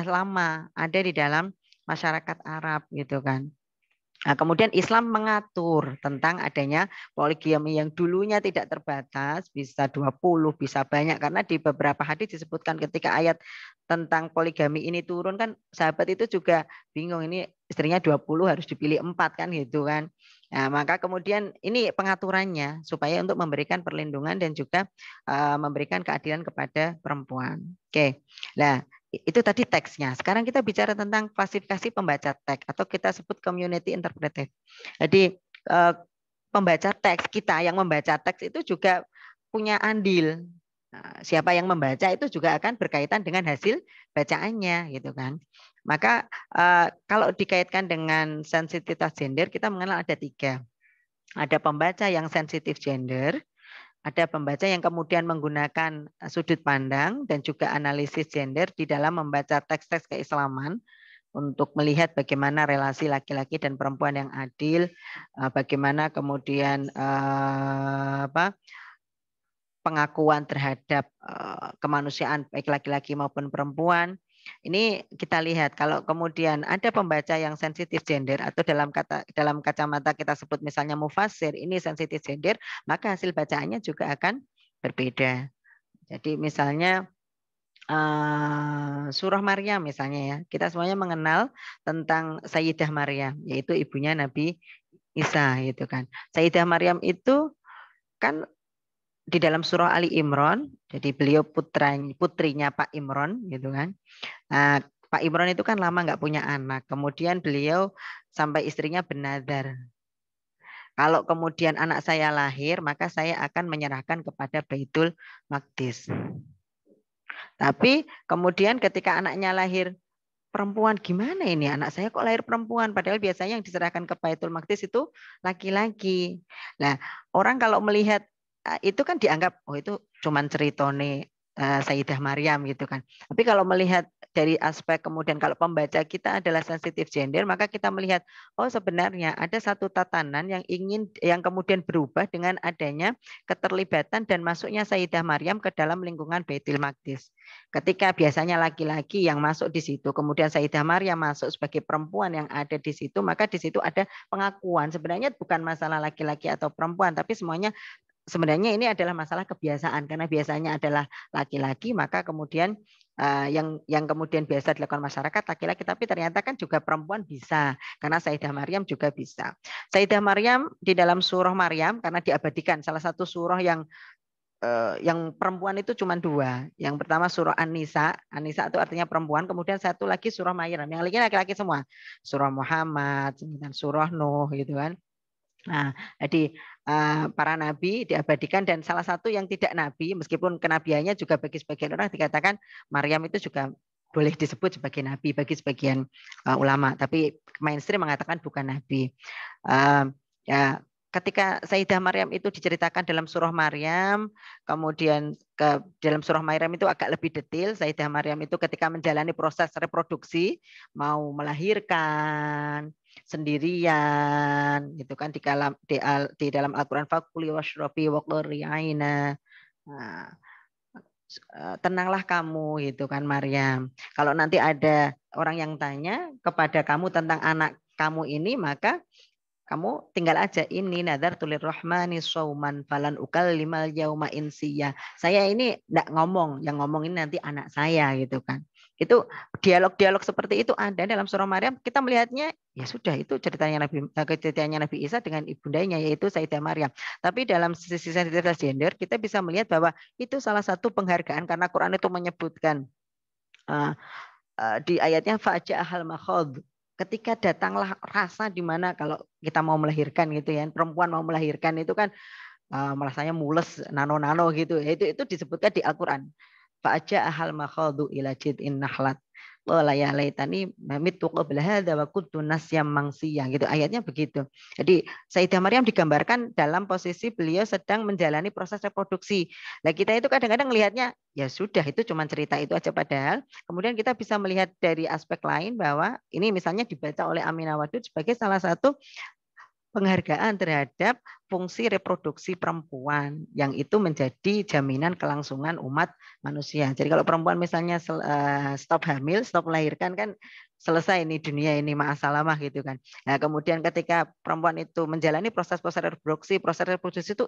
lama ada di dalam masyarakat Arab gitu kan. Nah, kemudian Islam mengatur tentang adanya poligami yang dulunya tidak terbatas, bisa 20, bisa banyak. Karena di beberapa hadis disebutkan ketika ayat tentang poligami ini turun kan sahabat itu juga bingung, ini istrinya 20 harus dipilih 4 kan gitu kan. Nah, maka kemudian ini pengaturannya supaya untuk memberikan perlindungan dan juga memberikan keadilan kepada perempuan. Oke. Nah, itu tadi teksnya. Sekarang kita bicara tentang klasifikasi pembaca teks atau kita sebut community interpretive. Jadi pembaca teks, kita yang membaca teks itu juga punya andil. Nah, siapa yang membaca itu juga akan berkaitan dengan hasil bacaannya gitu kan. Maka kalau dikaitkan dengan sensitivitas gender, kita mengenal ada 3. Ada pembaca yang sensitif gender, ada pembaca yang kemudian menggunakan sudut pandang dan juga analisis gender di dalam membaca teks-teks keislaman untuk melihat bagaimana relasi laki-laki dan perempuan yang adil, bagaimana kemudian pengakuan terhadap kemanusiaan baik laki-laki maupun perempuan. Ini kita lihat kalau kemudian ada pembaca yang sensitif gender atau dalam kacamata kita sebut misalnya mufasir ini sensitif gender, maka hasil bacaannya juga akan berbeda. Jadi misalnya surah Maryam misalnya ya, kita semuanya mengenal tentang Sayyidah Maryam, yaitu ibunya Nabi Isa gitu kan. Sayyidah Maryam itu kan di dalam surah Ali Imran, jadi beliau putrinya Pak Imran gitu kan. Nah, Pak Imran itu kan lama nggak punya anak, kemudian beliau sampai istrinya bernadar. Kalau kemudian anak saya lahir, maka saya akan menyerahkan kepada Baitul Maqdis. Tapi kemudian ketika anaknya lahir perempuan, gimana ini anak saya kok lahir perempuan? Padahal biasanya yang diserahkan ke Baitul Maqdis itu laki-laki. Nah, orang kalau melihat itu kan dianggap oh itu cuman ceritone Sayyidah Maryam gitu kan. Tapi kalau melihat dari aspek kemudian kalau pembaca kita adalah sensitif gender, maka kita melihat oh sebenarnya ada satu tatanan yang kemudian berubah dengan adanya keterlibatan dan masuknya Sayyidah Maryam ke dalam lingkungan Baitul Maqdis. Ketika biasanya laki-laki yang masuk di situ, kemudian Sayyidah Maryam masuk sebagai perempuan yang ada di situ, maka di situ ada pengakuan. Sebenarnya bukan masalah laki-laki atau perempuan, tapi sebenarnya ini adalah masalah kebiasaan karena biasanya adalah laki-laki, maka kemudian yang kemudian biasa dilakukan masyarakat laki-laki, tapi ternyata kan juga perempuan bisa karena Sayyidah Maryam juga bisa. Sayyidah Maryam di dalam surah Maryam karena diabadikan salah satu surah yang perempuan itu cuma 2. Yang pertama surah An-Nisa. An-Nisa itu artinya perempuan. Kemudian satu lagi surah Maryam. Yang lainnya laki-laki semua. Surah Muhammad, surah Nuh gitu kan. Nah, jadi para nabi diabadikan dan salah satu yang tidak nabi, meskipun kenabiannya juga bagi sebagian orang dikatakan Maryam itu juga boleh disebut sebagai nabi bagi sebagian ulama, tapi mainstream mengatakan bukan nabi. Ya, ketika Sayyidah Maryam itu diceritakan dalam surah Maryam, kemudian dalam surah Maryam itu agak lebih detail. Sayyidah Maryam itu ketika menjalani proses reproduksi, mau melahirkan sendirian gitu kan di dalam Al-Qur'an faquli washrabi waqri aina. Nah, tenanglah kamu gitu kan Maryam. Kalau nanti ada orang yang tanya kepada kamu tentang anak kamu ini, maka kamu tinggal aja ini nadar tulir rahmani sauman falan ukallimal yauma insiya. Saya ini enggak ngomong, yang ngomong ini nanti anak saya gitu kan. Itu dialog-dialog seperti itu ada dalam surah Maryam. Kita melihatnya ya sudah itu ceritanya Nabi Isa dengan ibundanya yaitu Sayyidah Maryam. Tapi dalam sisi sensitivitas gender kita bisa melihat bahwa itu salah satu penghargaan karena Quran itu menyebutkan di ayatnya fa'ja'ahal makhad. Ketika datanglah rasa di mana kalau kita mau melahirkan gitu ya, perempuan mau melahirkan itu kan merasanya mules, nano-nano gitu. Itu disebutkan di Al-Qur'an. Fa'ja'ahal makhadu ila jid'in nahlat. Qala ya laitani mamitu qabla hadza wa kuntu nasyam mangsiya gitu. Ayatnya begitu. Jadi Sayyidah Maryam digambarkan dalam posisi beliau sedang menjalani proses reproduksi. Nah, kita itu kadang-kadang melihatnya ya sudah itu cuma cerita itu aja, padahal kemudian kita bisa melihat dari aspek lain bahwa ini misalnya dibaca oleh Aminah Wadud sebagai salah satu penghargaan terhadap fungsi reproduksi perempuan yang itu menjadi jaminan kelangsungan umat manusia. Jadi kalau perempuan misalnya stop hamil, stop melahirkan kan selesai ini dunia ini ma'asalamah gitu kan. Nah, kemudian ketika perempuan itu menjalani proses reproduksi itu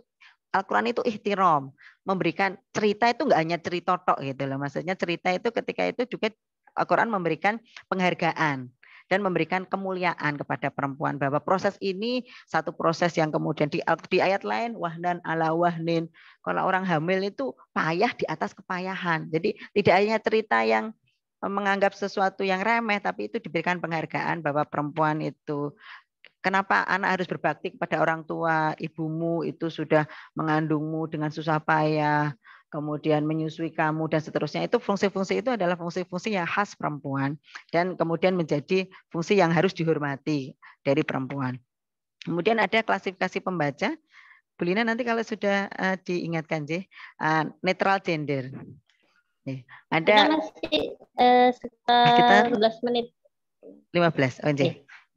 Al-Quran itu ihtiram, memberikan cerita itu enggak hanya cerita tok gitu loh. Maksudnya cerita itu ketika itu juga Al-Quran memberikan penghargaan dan memberikan kemuliaan kepada perempuan bahwa proses ini satu proses yang kemudian di ayat lain wahnan ala wahnin, kalau orang hamil itu payah di atas kepayahan. Jadi tidak hanya cerita yang menganggap sesuatu yang remeh, tapi itu diberikan penghargaan bahwa perempuan itu, kenapa anak harus berbakti kepada orang tua, ibumu itu sudah mengandungmu dengan susah payah, kemudian menyusui kamu dan seterusnya. Itu fungsi-fungsi itu adalah fungsi-fungsi yang khas perempuan dan kemudian menjadi fungsi yang harus dihormati dari perempuan. Kemudian ada klasifikasi pembaca. Bu Lina nanti kalau sudah diingatkan netral gender. Ada kita masih sekitar 15 menit. 15. Oh,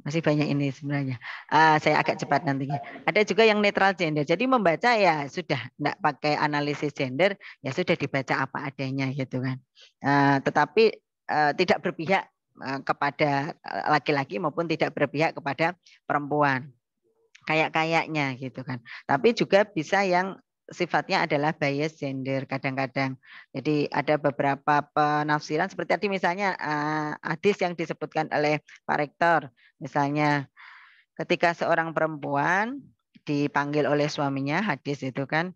masih banyak ini sebenarnya. Saya agak cepat nantinya. Ada juga yang netral gender. Jadi membaca ya sudah enggak pakai analisis gender, ya sudah dibaca apa adanya gitu kan. Tetapi tidak berpihak kepada laki-laki maupun tidak berpihak kepada perempuan. Kayak-kayaknya gitu kan. Tapi juga bisa yang sifatnya adalah bias gender kadang-kadang. Jadi ada beberapa penafsiran seperti tadi misalnya hadis yang disebutkan oleh Pak Rektor. Misalnya ketika seorang perempuan dipanggil oleh suaminya, hadis itu kan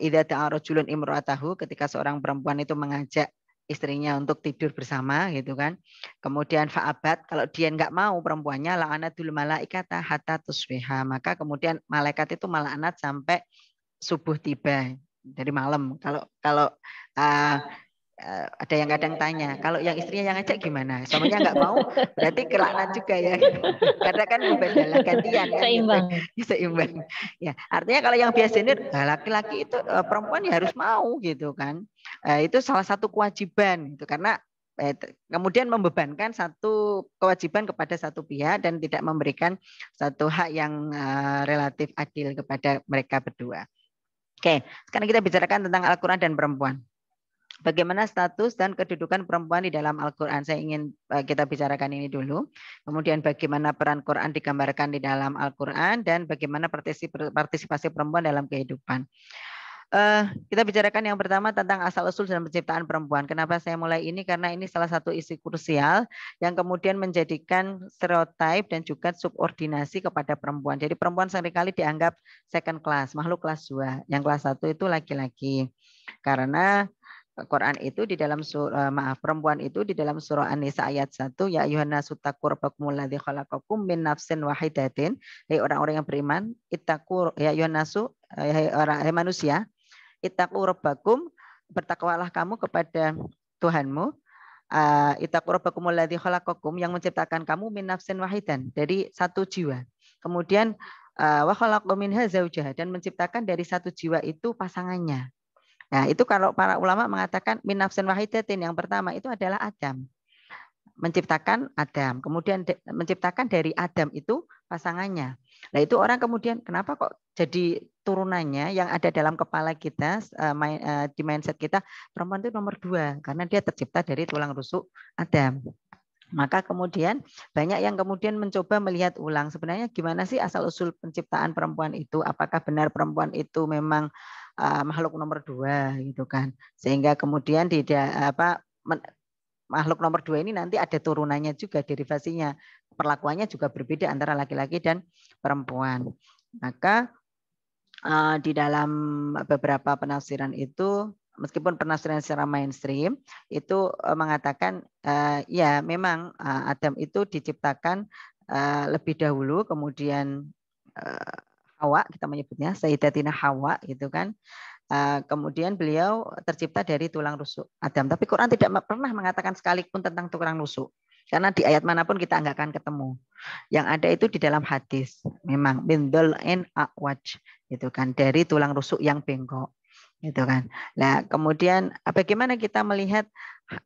idza ta'a rajulun imra'atahu, ketika seorang perempuan itu mengajak istrinya untuk tidur bersama gitu kan. Kemudian fa'abat, kalau dia enggak mau perempuannya la'anatul malaikata hatta tusbiha, maka kemudian malaikat itu melaknat sampai subuh tiba dari malam. Kalau ada yang kadang tanya, kalau yang istrinya yang ngajak gimana? Suaminya nggak mau, berarti kelaknat juga ya. Karena kan berbeda gantian kan. Seimbang. Gitu. Seimbang. Ya, artinya kalau yang biasa ini laki-laki itu perempuan ya harus mau gitu kan. Itu salah satu kewajiban gitu karena kemudian membebankan satu kewajiban kepada satu pihak dan tidak memberikan satu hak yang relatif adil kepada mereka berdua. Oke, sekarang kita bicarakan tentang Al-Quran dan perempuan. Bagaimana status dan kedudukan perempuan di dalam Al-Quran? Saya ingin kita bicarakan ini dulu. Kemudian bagaimana peran Quran digambarkan di dalam Al-Quran dan bagaimana partisipasi perempuan dalam kehidupan. Kita bicarakan yang pertama tentang asal-usul dan penciptaan perempuan. Kenapa saya mulai ini? Karena ini salah satu isu krusial yang kemudian menjadikan stereotip dan juga subordinasi kepada perempuan. Jadi perempuan seringkali dianggap second class, makhluk kelas 2. Yang kelas 1 itu laki-laki. Karena Quran itu di dalam perempuan itu di dalam surah An-Nisa ayat 1, ya ayyuhan nasu taqur rabbakumul ladzi khalaqakum min nafsin wahidatin. Hai orang-orang yang beriman, ittaqu ya ayyuhan nasu, hai manusia, ittaqu rabbakum, bertakwalah kamu kepada Tuhanmu. Ittaqu rabbakumul ladzi khalaqakum, yang menciptakan kamu min nafsin wahidan, dari satu jiwa. Kemudian wa khalaqa minha zaujaha, dan menciptakan dari satu jiwa itu pasangannya. Nah, itu kalau para ulama mengatakan min nafsin wahidatin, yang pertama itu adalah Adam. Menciptakan Adam, kemudian menciptakan dari Adam itu pasangannya. Nah, itu orang kemudian kenapa kok jadi turunannya yang ada dalam kepala kita, di mindset kita, perempuan itu nomor 2 karena dia tercipta dari tulang rusuk Adam. Maka kemudian banyak yang kemudian mencoba melihat ulang sebenarnya gimana sih asal usul penciptaan perempuan itu, apakah benar perempuan itu memang makhluk nomor 2 gitu kan, sehingga kemudian makhluk nomor 2 ini nanti ada turunannya juga, derivasinya, perlakuannya juga berbeda antara laki-laki dan perempuan. Maka di dalam beberapa penafsiran itu, meskipun penafsiran secara mainstream itu mengatakan ya memang Adam itu diciptakan lebih dahulu, kemudian Hawa, kita menyebutnya Sayyidatina Hawa gitu kan. Kemudian beliau tercipta dari tulang rusuk Adam. Tapi Quran tidak pernah mengatakan sekalipun tentang tulang rusuk. Karena di ayat manapun kita nggak akan ketemu. Yang ada itu di dalam hadis. Memang bindol en awaj gitu kan, dari tulang rusuk yang bengkok. Gitu kan. Nah, kemudian bagaimana kita melihat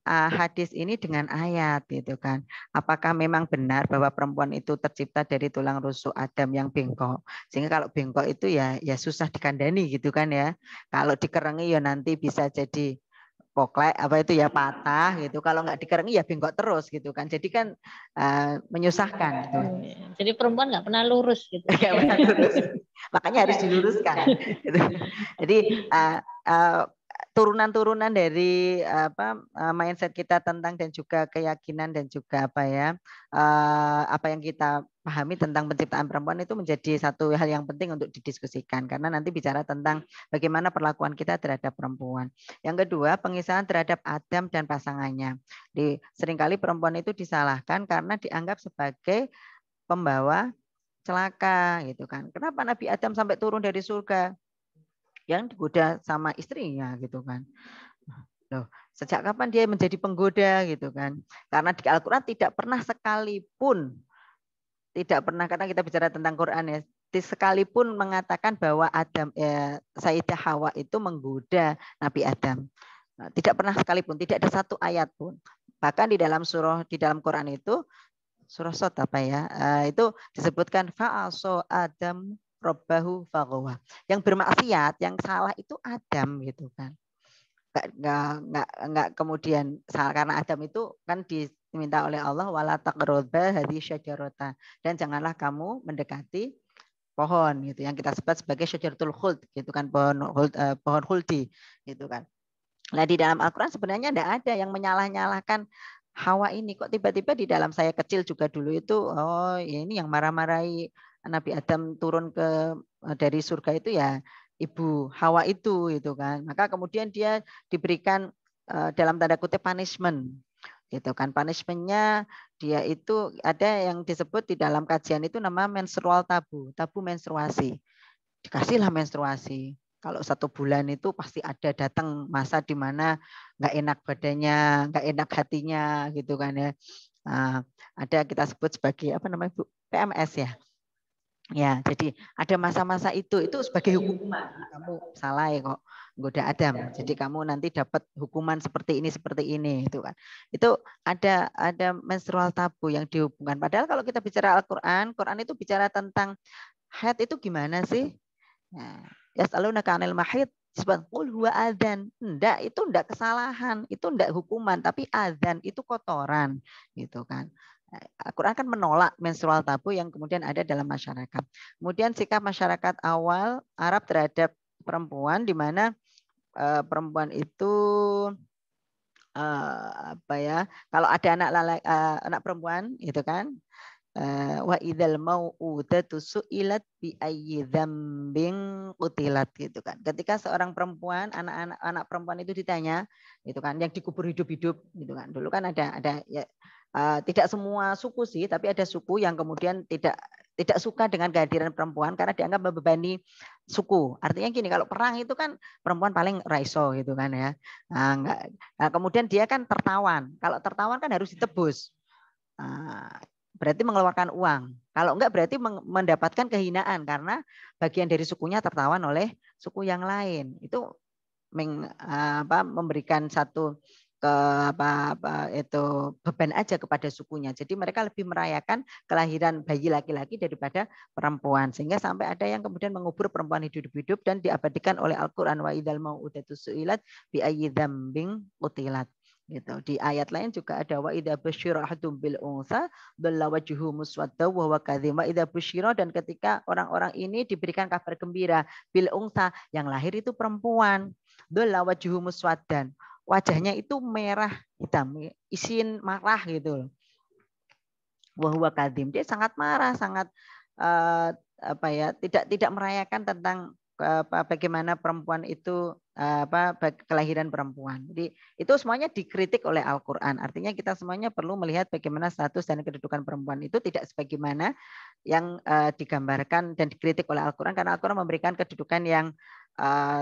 hadis ini dengan ayat gitu kan. Apakah memang benar bahwa perempuan itu tercipta dari tulang rusuk Adam yang bengkok? Sehingga kalau bengkok itu ya susah dikandani gitu kan ya. Kalau dikerengi ya nanti bisa jadi poklek apa itu ya patah gitu. Kalau nggak dikerengi ya bengkok terus gitu kan. Jadi kan menyusahkan gitu. Jadi perempuan nggak pernah lurus gitu. Nggak pernah lurus. Makanya harus diluruskan. Gitu. Jadi turunan-turunan dari mindset kita tentang dan juga keyakinan dan juga apa yang kita pahami tentang penciptaan perempuan itu menjadi satu hal yang penting untuk didiskusikan karena nanti bicara tentang bagaimana perlakuan kita terhadap perempuan. Yang kedua, pengisahan terhadap Adam dan pasangannya. Seringkali perempuan itu disalahkan karena dianggap sebagai pembawa celaka gitu kan. Kenapa Nabi Adam sampai turun dari surga? Yang digoda sama istrinya gitu kan. Loh, sejak kapan dia menjadi penggoda gitu kan? Karena di Al-Qur'an tidak pernah sekalipun, tidak pernah, karena kita bicara tentang Quran ya, sekalipun mengatakan bahwa Sayyidah Hawa itu menggoda Nabi Adam. Nah, tidak pernah sekalipun, tidak ada satu ayat pun. Bahkan di dalam Quran itu surah Sot itu disebutkan fa'aso Adam robbahu faghawa. Yang bermaksiat, yang salah itu Adam gitu kan. Enggak kemudian salah karena Adam itu kan diminta oleh Allah wala taqraba hadhihi syajarata dan janganlah kamu mendekati pohon gitu yang kita sebut sebagai syajaratul khuld gitu kan, pohon khuldi gitu kan. Nah, di dalam Al-Qur'an sebenarnya enggak ada yang menyalah-nyalahkan Hawa ini. Kok tiba-tiba di dalam saya kecil juga dulu itu ini yang marah-marahi Nabi Adam turun dari surga itu ya ibu Hawa itu kan. Maka kemudian dia diberikan dalam tanda kutip punishment gitu kan. Punishmentnya dia itu ada yang disebut di dalam kajian itu nama menstrual tabu menstruasi. Dikasihlah menstruasi. Kalau 1 bulan itu pasti ada datang masa di mana nggak enak badannya, nggak enak hatinya gitu kan ya. Ada kita sebut sebagai apa namanya Bu? PMS ya. Ya, jadi ada masa-masa itu sebagai hukuman. Kamu salah ya kok goda Adam. Jadi kamu nanti dapat hukuman seperti ini itu kan. Itu ada menstrual tabu yang dihubungkan. Padahal kalau kita bicara Al-Qur'an, Quran itu bicara tentang haid itu gimana sih? Nah, yas'alunaka 'anil mahid, qul huwa adzan. Itu enggak kesalahan, itu enggak hukuman, tapi adzan itu kotoran, gitu kan. Al-Quran kan menolak menstrual tabu yang kemudian ada dalam masyarakat. Kemudian sikap masyarakat awal Arab terhadap perempuan di mana perempuan itu kalau ada anak perempuan itu kan wa idzal mau'udatu su'ilat bi ayyi dzambin qutilat gitu kan. Ketika seorang perempuan, anak perempuan itu ditanya gitu kan, yang dikubur hidup-hidup gitu kan. Dulu kan ada ya tidak semua suku sih, tapi ada suku yang kemudian tidak suka dengan kehadiran perempuan karena dianggap membebani suku. Artinya gini, kalau perang itu kan perempuan paling raiso gitu kan ya. Kemudian dia kan tertawan. Kalau tertawan kan harus ditebus. Berarti mengeluarkan uang. Kalau enggak berarti mendapatkan kehinaan karena bagian dari sukunya tertawan oleh suku yang lain. Itu memberikan satu itu beban aja kepada sukunya. Jadi mereka lebih merayakan kelahiran bayi laki-laki daripada perempuan. Sehingga sampai ada yang kemudian mengubur perempuan hidup-hidup dan diabadikan oleh Al-Qur'an wa idzal mau'udatu su'ilat bi ayyi dzambin qutilat. Gitu. Di ayat lain juga ada wa idza busyira ahadum bil unsa dhalla wajhuhu muswadda wa huwa kadzim. Wa idza busyira, dan ketika orang-orang ini diberikan kabar gembira bil unsa, yang lahir itu perempuan, dhalla wajhuhu muswaddan, wajahnya itu merah hitam, isin marah gitu. Wa huwa kadzim, dia sangat marah, sangat tidak merayakan tentang bagaimana perempuan itu kelahiran perempuan. Jadi itu semuanya dikritik oleh Al-Qur'an. Artinya kita semuanya perlu melihat bagaimana status dan kedudukan perempuan itu tidak sebagaimana yang digambarkan dan dikritik oleh Al-Qur'an, karena Al-Qur'an memberikan kedudukan yang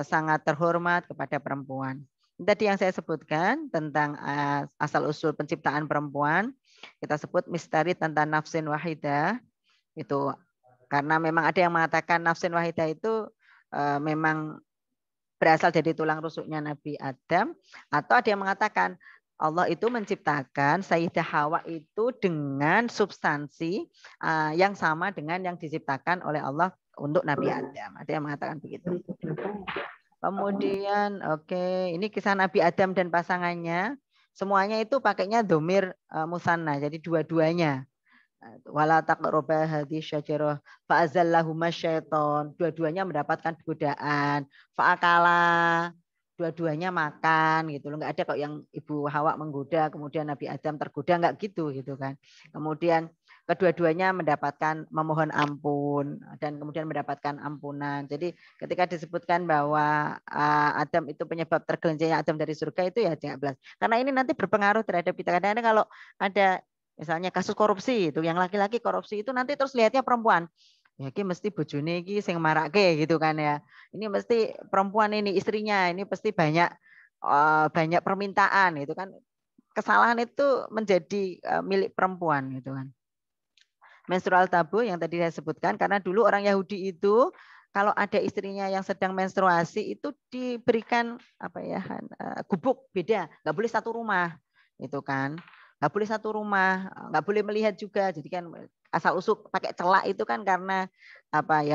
sangat terhormat kepada perempuan. Tadi yang saya sebutkan tentang asal-usul penciptaan perempuan, kita sebut misteri tentang nafsin wahidah. Itu karena memang ada yang mengatakan nafsin wahidah itu memang berasal dari tulang rusuknya Nabi Adam, atau ada yang mengatakan Allah itu menciptakan Sayyidah Hawa itu dengan substansi yang sama dengan yang diciptakan oleh Allah untuk Nabi Adam. Ada yang mengatakan begitu. Kemudian ini kisah Nabi Adam dan pasangannya. Semuanya itu pakainya domir musanna, jadi dua-duanya. Wala taqraba hadhihi syajarah fa'azallahuma syaiton. Dua-duanya mendapatkan godaan. Fa'akala. Dua-duanya makan gitu loh. Enggak ada kok yang Ibu Hawa menggoda kemudian Nabi Adam tergoda, enggak gitu kan. Kemudian kedua-duanya mendapatkan memohon ampun dan kemudian mendapatkan ampunan. Jadi ketika disebutkan bahwa Adam itu penyebab tergelincirnya Adam dari surga itu ya 13. Karena ini nanti berpengaruh terhadap kita. Kadang-kadang kalau ada misalnya kasus korupsi itu, yang laki-laki korupsi itu nanti terus lihatnya perempuan. Ya iki mesti bojone iki sing marake gitu kan ya. Ini mesti perempuan ini istrinya, ini pasti banyak permintaan itu kan. Kesalahan itu menjadi milik perempuan gitu kan. Menstrual tabu yang tadi saya sebutkan, karena dulu orang Yahudi itu kalau ada istrinya yang sedang menstruasi itu diberikan gubuk beda, nggak boleh satu rumah itu kan. Nggak boleh satu rumah, nggak boleh melihat juga. Jadi kan asal usuk pakai celak itu kan karena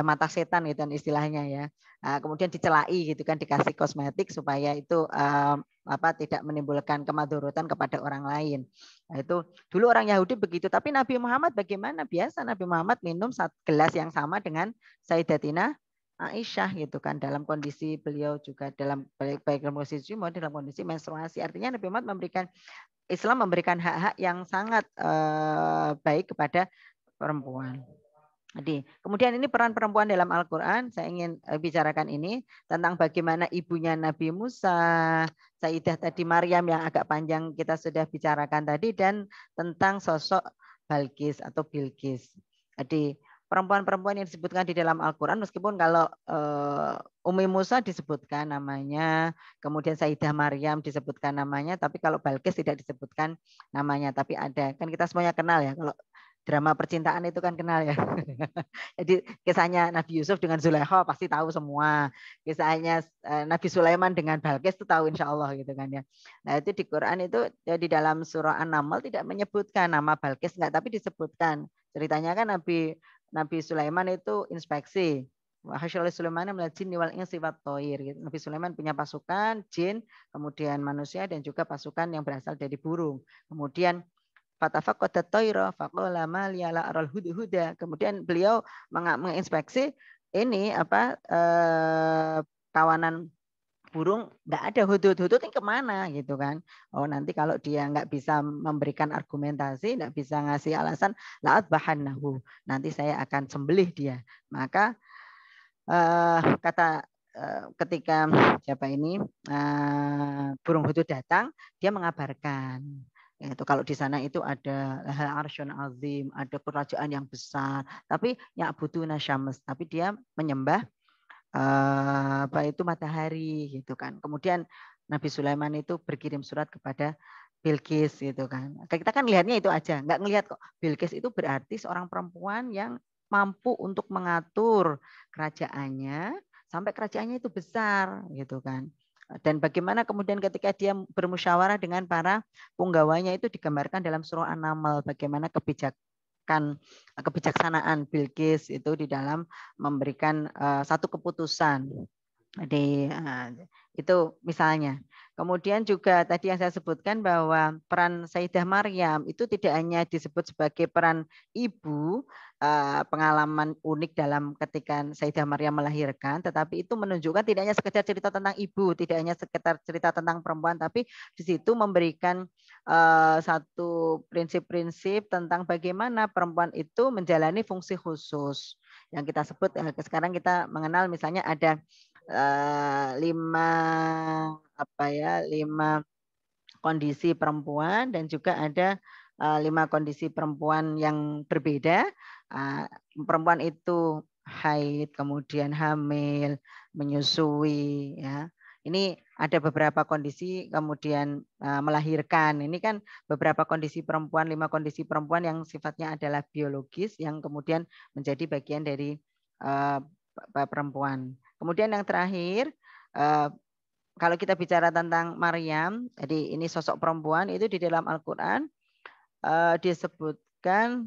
mata setan gitu kan istilahnya ya. Kemudian dicelai gitu kan, dikasih kosmetik supaya itu tidak menimbulkan kemadharatan kepada orang lain. Nah, itu dulu orang Yahudi begitu. Tapi Nabi Muhammad bagaimana? Biasa Nabi Muhammad minum gelas yang sama dengan Sayyidatina Aisyah gitu kan, dalam kondisi beliau juga dalam baik dalam kondisi maupun dalam kondisi menstruasi. Artinya Nabi Muhammad Islam memberikan hak-hak yang sangat baik kepada perempuan. Jadi, kemudian ini peran perempuan dalam Al-Quran, saya ingin bicarakan ini tentang bagaimana ibunya Nabi Musa, Sayyidah tadi Maryam yang agak panjang kita sudah bicarakan tadi, dan tentang sosok Balkis atau Bilqis. Jadi, perempuan-perempuan yang disebutkan di dalam Al-Quran, meskipun kalau Umi Musa disebutkan namanya, kemudian Sayyidah Maryam disebutkan namanya, tapi kalau Balkis tidak disebutkan namanya, tapi ada. Kan kita semuanya kenal ya, kalau drama percintaan itu kan kenal ya. Jadi kisahnya Nabi Yusuf dengan Zulaikha pasti tahu semua. Kisahnya Nabi Sulaiman dengan Balkis itu tahu insya Allah gitu kan ya. Nah itu di Quran itu di dalam surah An-Naml tidak menyebutkan nama Balkis enggak, tapi disebutkan. Ceritanya kan Nabi Sulaiman itu inspeksi. Wahasyallahu Sulaiman minal jinni wal insi wat thair. Nabi Sulaiman punya pasukan jin, kemudian manusia dan juga pasukan yang berasal dari burung. Kemudian fatafaqata thaira faqala ma liya la aral hudhuda. Kemudian beliau menginspeksi ini kawanan burung, nggak ada hudhud ini kemana gitu kan. Oh nanti kalau dia nggak bisa memberikan argumentasi, nggak bisa ngasih alasan, la'at bahannahu, nanti saya akan sembelih dia. Maka ketika burung hudhud datang, dia mengabarkan. Itu kalau di sana itu ada arsyun azim, ada kerajaan yang besar, tapi ya'buduna syams, tapi dia menyembah matahari gitu kan. Kemudian Nabi Sulaiman itu berkirim surat kepada Bilqis gitu kan. Kita kan lihatnya itu aja, nggak ngelihat kok. Bilqis itu berarti seorang perempuan yang mampu untuk mengatur kerajaannya sampai kerajaannya itu besar gitu kan. Dan bagaimana kemudian ketika dia bermusyawarah dengan para punggawanya itu digambarkan dalam surah An-Naml, bagaimana kebijaksanaan Bilqis itu di dalam memberikan satu keputusan. Jadi itu misalnya. Kemudian juga tadi yang saya sebutkan bahwa peran Sayyidah Maryam itu tidak hanya disebut sebagai peran ibu, pengalaman unik dalam ketika Sayyidah Maryam melahirkan, tetapi itu menunjukkan tidak hanya sekedar cerita tentang ibu, tidak hanya sekedar cerita tentang perempuan, tapi di situ memberikan satu prinsip-prinsip tentang bagaimana perempuan itu menjalani fungsi khusus. Yang kita sebut sekarang kita mengenal misalnya ada 5 kondisi perempuan dan juga ada 5 kondisi perempuan yang berbeda. Perempuan itu haid, kemudian hamil, menyusui ya. Ini ada beberapa kondisi, kemudian melahirkan. Ini kan beberapa kondisi perempuan, 5 kondisi perempuan yang sifatnya adalah biologis yang kemudian menjadi bagian dari perempuan. Kemudian yang terakhir kalau kita bicara tentang Maryam, jadi ini sosok perempuan itu di dalam Al-Quran disebutkan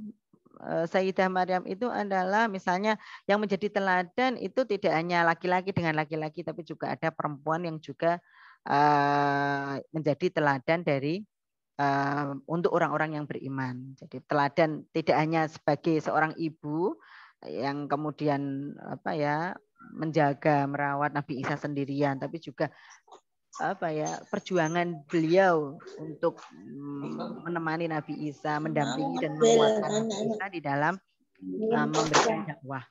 Sayyidah Maryam itu adalah misalnya yang menjadi teladan itu tidak hanya laki-laki dengan laki-laki, tapi juga ada perempuan yang juga menjadi teladan dari untuk orang-orang yang beriman. Jadi teladan tidak hanya sebagai seorang ibu yang kemudian menjaga merawat Nabi Isa sendirian, tapi juga perjuangan beliau untuk menemani Nabi Isa, mendampingi dan menguatkan Nabi Isa di dalam memberikan dakwah,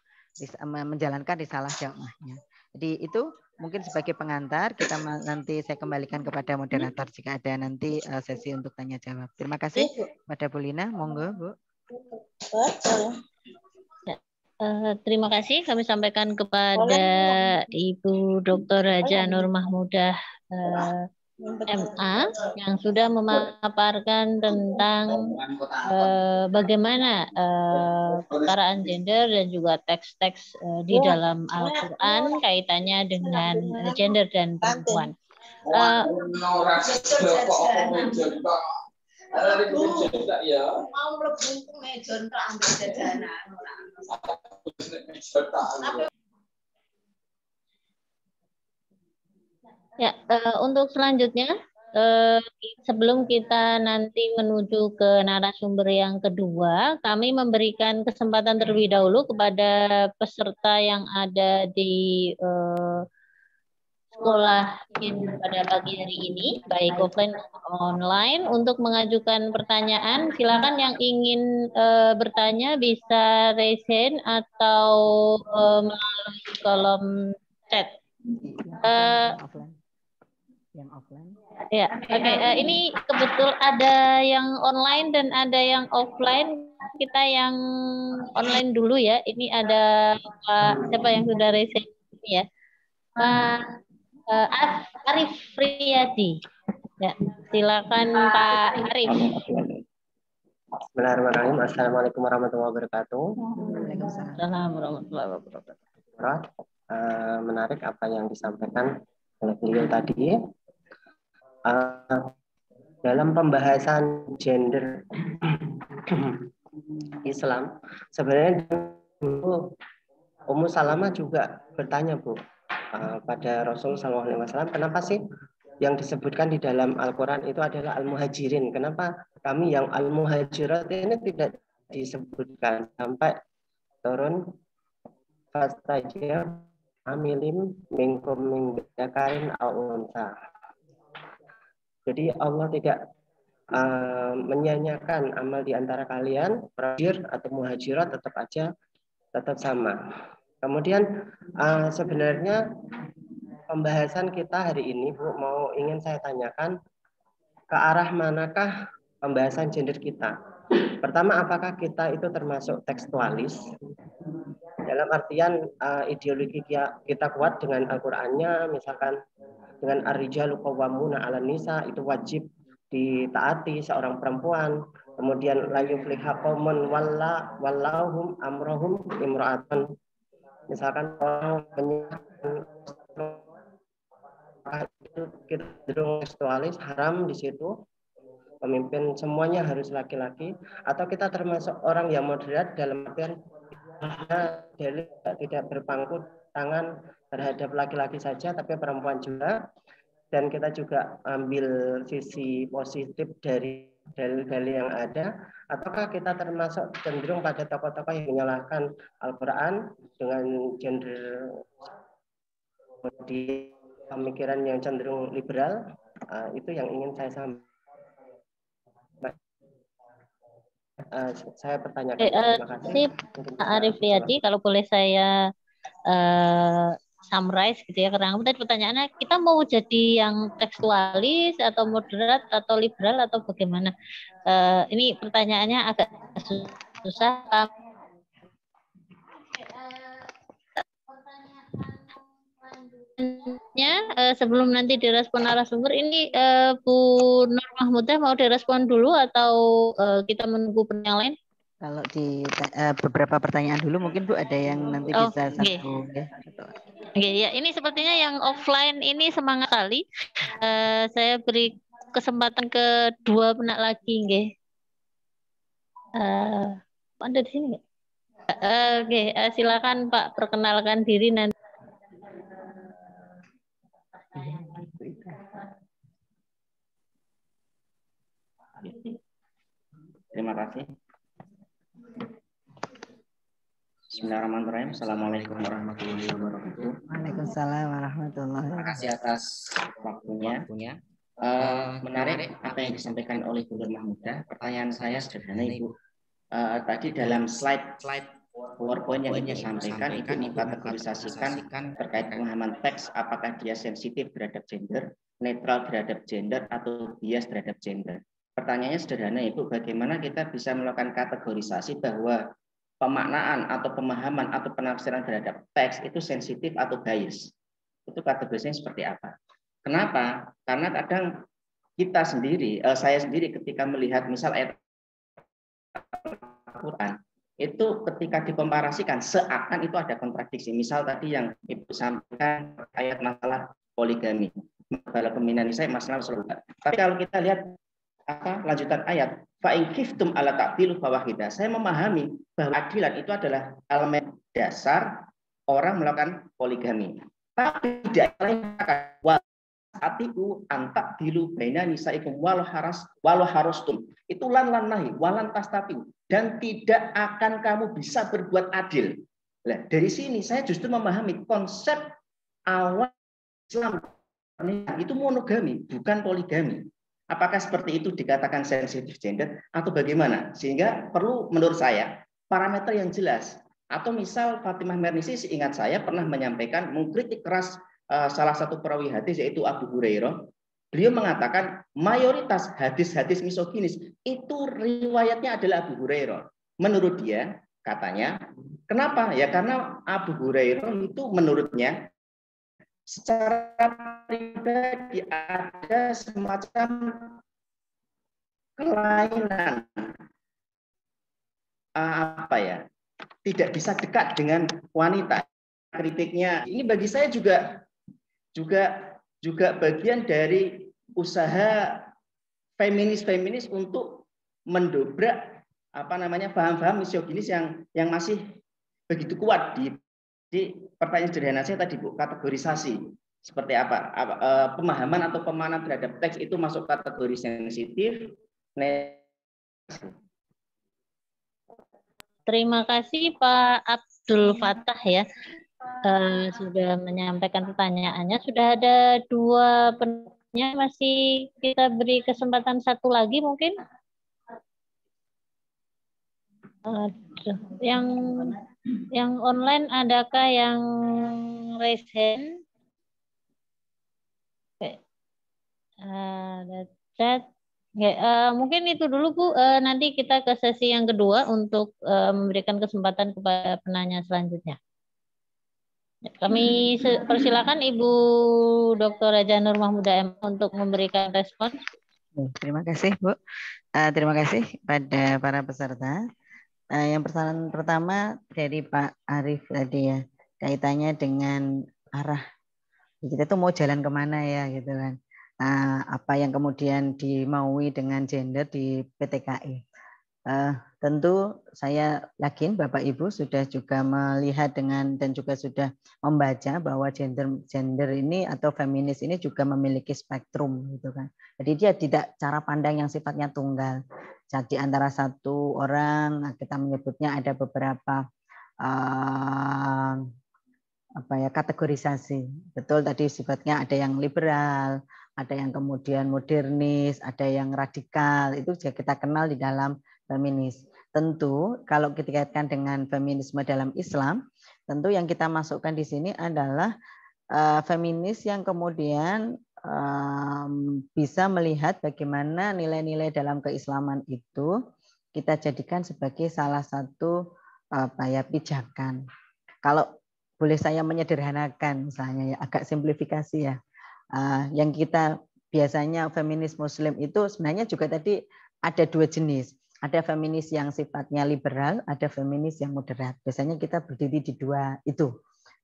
menjalankan risalah dakwahnya. Jadi itu mungkin sebagai pengantar, kita nanti saya kembalikan kepada moderator jika ada nanti sesi untuk tanya jawab. Terima kasih kepada Bu Lina, monggo Bu. Terima kasih kami sampaikan kepada Ibu Dr. Haja Nur Mahmudah MA yang sudah memaparkan tentang bagaimana kesetaraan gender dan juga teks-teks di dalam Al-Quran kaitannya dengan gender dan perempuan. Ya, untuk selanjutnya, sebelum kita nanti menuju ke narasumber yang kedua, kami memberikan kesempatan terlebih dahulu kepada peserta yang ada di sekolah pada pagi hari ini, baik offline maupun online, untuk mengajukan pertanyaan. Silakan yang ingin bertanya bisa raise hand atau melalui kolom chat. Yang offline. Ya, oke. Ini kebetul ada yang online dan ada yang offline. Kita yang online dulu ya. Ini ada siapa yang sudah raise hand ya? Pak Arif Riyadi. Ya, silakan Pak Arif. Bismillahirrahmanirrahim. Assalamualaikum warahmatullahi wabarakatuh. Waalaikumsalam warahmatullahi wabarakatuh. Menarik apa yang disampaikan oleh beliau tadi. Dalam pembahasan gender Islam, sebenarnya Ummu Salamah juga bertanya, Bu, pada Rasul SAW, kenapa sih yang disebutkan di dalam Al-Quran itu adalah Al-Muhajirin? Kenapa kami yang Al-Muhajirat ini tidak disebutkan sampai turun fastajab amilim minkum min dzakarin aw unsa. Jadi Allah tidak menyanyikan amal di antara kalian, muhajir atau muhajirat tetap sama. Kemudian sebenarnya pembahasan kita hari ini, Bu, ingin saya tanyakan ke arah manakah pembahasan gender kita. Pertama, apakah kita itu termasuk tekstualis? Dalam artian ideologi kita kuat dengan Al-Qur'annya, misalkan dengan ar-rijalu qawwamuna 'alan nisa, itu wajib ditaati seorang perempuan. Kemudian la yufliha qaumun wallahum amrahum imra'atan. Misalkan orang kita cenderung tekstualis, haram di situ. Pemimpin semuanya harus laki-laki, atau kita termasuk orang yang moderat dalam artian tidak berpangku tangan terhadap laki-laki saja, tapi perempuan juga. Dan kita juga ambil sisi positif dari dalil-dalil yang ada, ataukah kita termasuk cenderung pada tokoh-tokoh yang menyalahkan Al-Quran dengan gender di pemikiran yang cenderung liberal? Itu yang ingin saya sampaikan. Saya pertanyakan. Terima kasih. Pak Arif Riyadi, kalau boleh saya summarize gitu ya, karena tadi pertanyaannya kita mau jadi yang tekstualis atau moderat atau liberal atau bagaimana? Ini pertanyaannya agak susah. Sebelum nanti direspon narasumber, ini Bu Nur Mahmudah mau direspon dulu atau kita menunggu yang lain? Kalau di beberapa pertanyaan dulu mungkin Bu ada yang nanti bisa satu ya. Oke, ya ini sepertinya yang offline ini semangat kali. Saya beri kesempatan ke dua penak lagi, nggih. Anda di sini nggak? Oke, silakan Pak perkenalkan diri nanti. Terima kasih. Bismillahirrahmanirrahim. Assalamualaikum warahmatullahi wabarakatuh. Waalaikumsalam warahmatullahi Terima kasih atas waktunya. Menarik apa yang disampaikan oleh Bu Nur Mahmudah. Pertanyaan saya sederhana, Ibu. Tadi dalam slide PowerPoint yang Ibu sampaikan, Ibu mengkategorisasikan terkait pemahaman teks apakah dia sensitif terhadap gender, netral terhadap gender, atau bias terhadap gender. Pertanyaannya sederhana, Ibu, bagaimana kita bisa melakukan kategorisasi bahwa pemaknaan atau pemahaman atau penafsiran terhadap teks itu sensitif atau bias? Itu kategorisasinya seperti apa? Kenapa? Karena kadang kita sendiri, saya sendiri ketika melihat misal ayat Al-Quran, itu ketika dikomparasikan seakan itu ada kontradiksi. Misal tadi yang Ibu sampaikan ayat masalah poligami. Masalah peminan saya masalah surga. Tapi kalau kita lihat lanjutan ayat, fa'in khiftum ala ta'dilu fawahidah. Saya memahami bahwa adilan itu adalah elemen dasar orang melakukan poligami. Tapi tidak lain atiku antak dilu baina nisaikum walau harastum. Itu lan nahi walan tastatiu, dan tidak akan kamu bisa berbuat adil. Nah, dari sini saya justru memahami konsep awal Islam itu monogami, bukan poligami. Apakah seperti itu dikatakan sensitif gender atau bagaimana? Sehingga perlu menurut saya parameter yang jelas. Atau misal Fatimah Mernisi seingat saya pernah menyampaikan mengkritik keras salah satu perawi hadis yaitu Abu Hurairah. Beliau mengatakan mayoritas hadis-hadis misoginis itu riwayatnya adalah Abu Hurairah. Menurut dia, katanya, kenapa? Ya karena Abu Hurairah itu menurutnya secara pribadi ada semacam kelainan, tidak bisa dekat dengan wanita. Kritiknya ini bagi saya juga bagian dari usaha feminis untuk mendobrak paham-paham misoginis yang masih begitu kuat di pertanyaan sederhana saya tadi, Bu, kategorisasi seperti apa? Pemahaman atau pemahaman terhadap teks itu masuk kategori sensitif. Terima kasih Pak Abdul Fattah ya, sudah menyampaikan pertanyaannya. Sudah ada dua penanya, masih kita beri kesempatan satu lagi mungkin. Yang online adakah yang raise hand? Mungkin itu dulu Bu. Nanti kita ke sesi yang kedua untuk memberikan kesempatan kepada penanya selanjutnya. Kami persilakan Ibu Dr. Haja Nur Mahmudah M untuk memberikan respon. Terima kasih Bu. Terima kasih pada para peserta. Yang pertanyaan pertama dari Pak Arif tadi ya, kaitannya dengan arah kita tuh mau jalan kemana ya gitu kan. Apa yang kemudian dimaui dengan gender di PTKI. Tentu saya yakin Bapak Ibu sudah juga melihat dan juga sudah membaca bahwa gender ini atau feminis ini juga memiliki spektrum gitu kan. Jadi dia tidak cara pandang yang sifatnya tunggal. Jadi antara satu orang kita menyebutnya ada beberapa kategorisasi. Betul tadi sifatnya ada yang liberal, ada yang kemudian modernis, ada yang radikal. Itu juga kita kenal di dalam feminis. Tentu kalau kita kaitkan dengan feminisme dalam Islam, tentu yang kita masukkan di sini adalah feminis yang kemudian bisa melihat bagaimana nilai-nilai dalam keislaman itu kita jadikan sebagai salah satu pijakan. Kalau boleh saya menyederhanakan misalnya ya, agak simplifikasi ya. Yang kita biasanya feminis muslim itu sebenarnya juga tadi ada dua jenis. Ada feminis yang sifatnya liberal, ada feminis yang moderat. Biasanya kita berdiri di dua itu.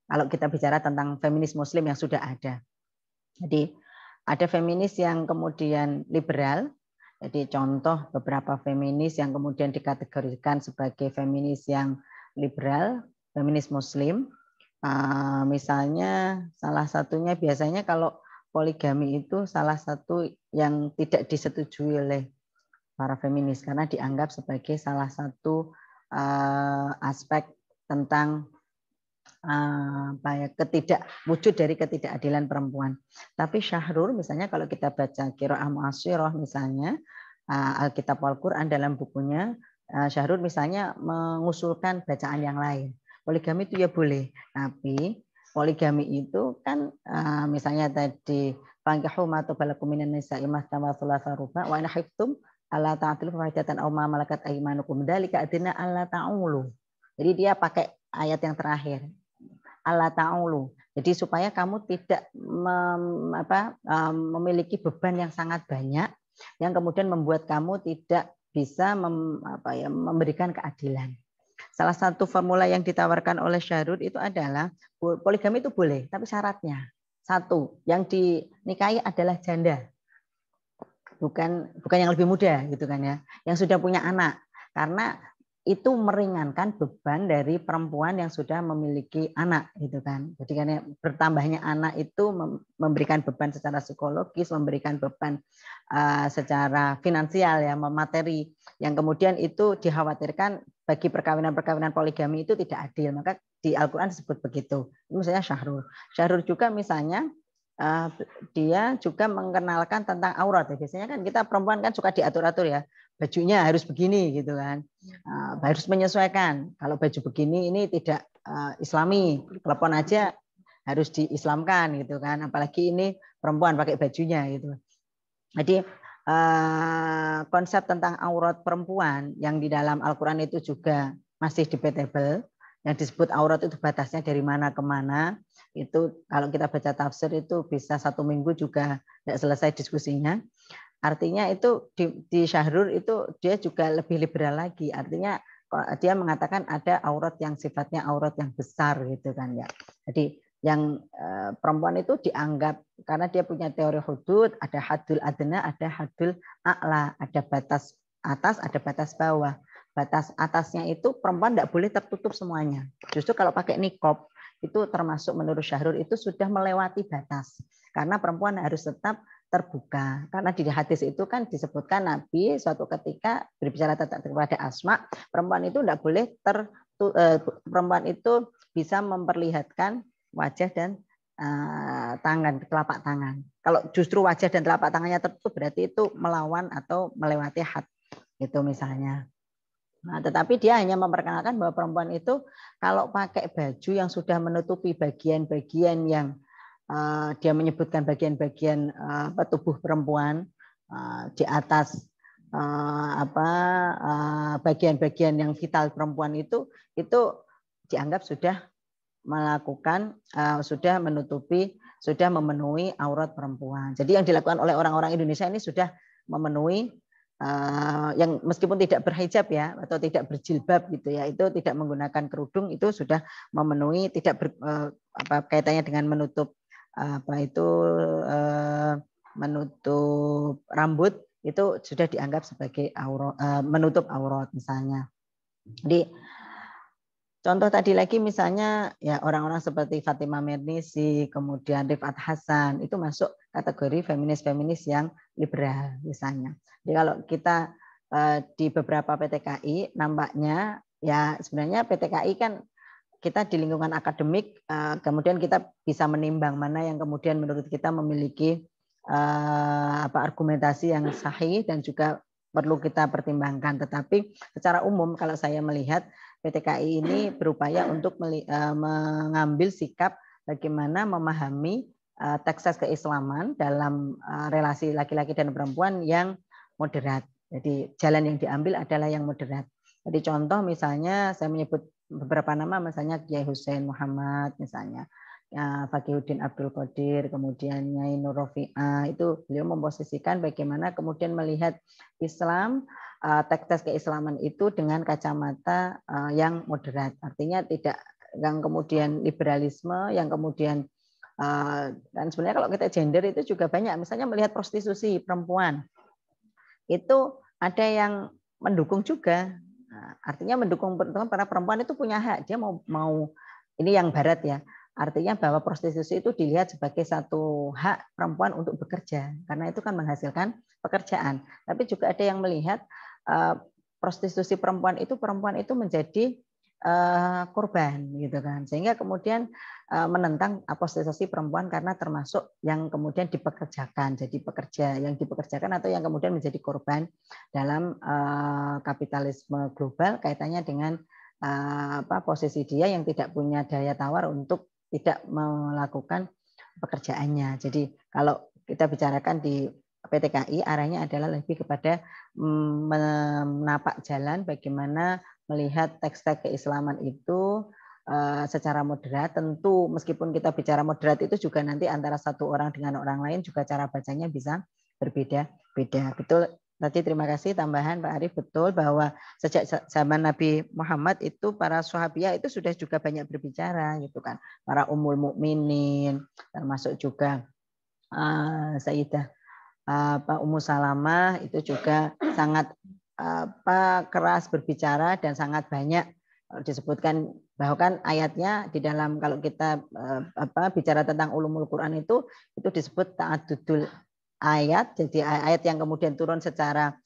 Kalau kita bicara tentang feminis muslim yang sudah ada. Jadi ada feminis yang kemudian liberal. Jadi contoh beberapa feminis yang kemudian dikategorikan sebagai feminis yang liberal, feminis muslim. Misalnya salah satunya biasanya kalau poligami itu salah satu yang tidak disetujui oleh para feminis karena dianggap sebagai salah satu aspek tentang wujud dari ketidakadilan perempuan. Tapi Syahrul misalnya kalau kita baca Qiraah Mu'asyirah misalnya Alkitab Al-Quran dalam bukunya Syahrul misalnya mengusulkan bacaan yang lain. Poligami itu ya boleh, tapi poligami itu kan misalnya tadi fankihu ma tabalakum minan nisa'i masna wa thulatha ruba' wa in khiftum alla ta'dilu fawahidatan aw ma malakat aymanukum dzalika adna alla ta'ulu. Jadi dia pakai ayat yang terakhir. Alla ta'ulu. Jadi supaya kamu tidak memiliki beban yang sangat banyak yang kemudian membuat kamu tidak bisa memberikan keadilan. Salah satu formula yang ditawarkan oleh Syahrul itu adalah poligami itu boleh, tapi syaratnya satu, yang dinikahi adalah janda. Bukan yang lebih muda gitu kan ya, yang sudah punya anak. Karena itu meringankan beban dari perempuan yang sudah memiliki anak gitu kan. Jadi karena bertambahnya anak itu memberikan beban secara psikologis, memberikan beban secara finansial ya, materi yang kemudian itu dikhawatirkan bagi perkawinan poligami itu tidak adil. Maka di Al-Qur'an disebut begitu. Misalnya Syahrul. Syahrul juga misalnya dia juga mengenalkan tentang aurat. Biasanya kan kita perempuan kan suka diatur-atur ya. Bajunya harus begini gitu kan, harus menyesuaikan. Kalau baju begini ini tidak Islami, telepon aja harus diislamkan gitu kan. Apalagi ini perempuan pakai bajunya gitu. Jadi konsep tentang aurat perempuan yang di dalam Al-Quran itu juga masih debatable. Yang disebut aurat itu batasnya dari mana ke mana. Itu kalau kita baca tafsir itu bisa 1 minggu juga tidak selesai diskusinya. Artinya itu di Syahrul itu dia juga lebih liberal lagi. Artinya dia mengatakan ada aurat yang sifatnya aurat yang besar gitu kan ya. Jadi yang perempuan itu dianggap karena dia punya teori hudud, ada hadul adna, ada hadul a'la, ada batas atas, ada batas bawah. Batas atasnya itu perempuan tidak boleh tertutup semuanya. Justru kalau pakai niqab itu termasuk menurut Syahrul itu sudah melewati batas. Karena perempuan harus tetap terbuka. Karena di hadis itu kan disebutkan Nabi suatu ketika berbicara kepada Asma, perempuan itu tidak boleh perempuan itu bisa memperlihatkan wajah dan tangan, telapak tangan. Kalau justru wajah dan telapak tangannya tertutup berarti itu melawan atau melewati had. Itu misalnya. Nah, tetapi dia hanya memperkenalkan bahwa perempuan itu kalau pakai baju yang sudah menutupi bagian-bagian yang dia menyebutkan bagian-bagian tubuh perempuan di atas bagian-bagian yang vital perempuan itu dianggap sudah melakukan sudah menutupi, sudah memenuhi aurat perempuan. Jadi yang dilakukan oleh orang-orang Indonesia ini sudah memenuhi yang meskipun tidak berhijab ya atau tidak berjilbab gitu ya, itu tidak menggunakan kerudung itu sudah memenuhi, tidak kaitannya dengan menutup menutup rambut itu sudah dianggap sebagai aurat, menutup aurat misalnya. Jadi contoh tadi lagi misalnya ya orang-orang seperti Fatimah Mernissi, kemudian Rifat Hasan itu masuk kategori feminis-feminis yang liberal misalnya. Jadi kalau kita di beberapa PTKI nampaknya ya sebenarnya PTKI kan kita di lingkungan akademik kemudian kita bisa menimbang mana yang kemudian menurut kita memiliki argumentasi yang sahih dan juga perlu kita pertimbangkan. Tetapi secara umum kalau saya melihat PTKI ini berupaya untuk mengambil sikap bagaimana memahami teks keislaman dalam relasi laki-laki dan perempuan yang moderat. Jadi jalan yang diambil adalah yang moderat. Jadi contoh misalnya saya menyebut beberapa nama, misalnya Kiai Hussein Muhammad misalnya, Fakihuddin Abdul Qadir, kemudian Nyai Nur Rofi'ah, itu beliau memposisikan bagaimana kemudian melihat Islam teks-teks keislaman itu dengan kacamata yang moderat. Artinya tidak yang kemudian liberalisme, yang kemudian dan sebenarnya kalau kita gender itu juga banyak. Misalnya melihat prostitusi perempuan, itu ada yang mendukung juga. Nah, artinya mendukung para perempuan itu punya hak. Dia mau ini yang barat ya. Artinya bahwa prostitusi itu dilihat sebagai satu hak perempuan untuk bekerja. Karena itu kan menghasilkan pekerjaan. Tapi juga ada yang melihat prostitusi perempuan itu menjadi korban gitu kan. Sehingga kemudian menentang prostitusi perempuan karena termasuk yang kemudian dipekerjakan, jadi pekerja yang dipekerjakan atau yang kemudian menjadi korban dalam kapitalisme global kaitannya dengan posisi dia yang tidak punya daya tawar untuk tidak melakukan pekerjaannya. Jadi kalau kita bicarakan di PTKI arahnya adalah lebih kepada menapak jalan bagaimana melihat teks-teks keislaman itu secara moderat. Tentu meskipun kita bicara moderat itu juga nanti antara satu orang dengan orang lain juga cara bacanya bisa berbeda-beda. Betul. Tadi terima kasih tambahan Pak Arief, betul bahwa sejak zaman Nabi Muhammad itu para sahabiah itu sudah juga banyak berbicara gitu kan. Para ummul mukminin termasuk juga Sayyidah Ummu Salamah itu juga sangat keras berbicara dan sangat banyak disebutkan bahwa kan ayatnya di dalam kalau kita bicara tentang ulumul Quran itu disebut ta'addudul ayat, jadi ayat yang kemudian turun secara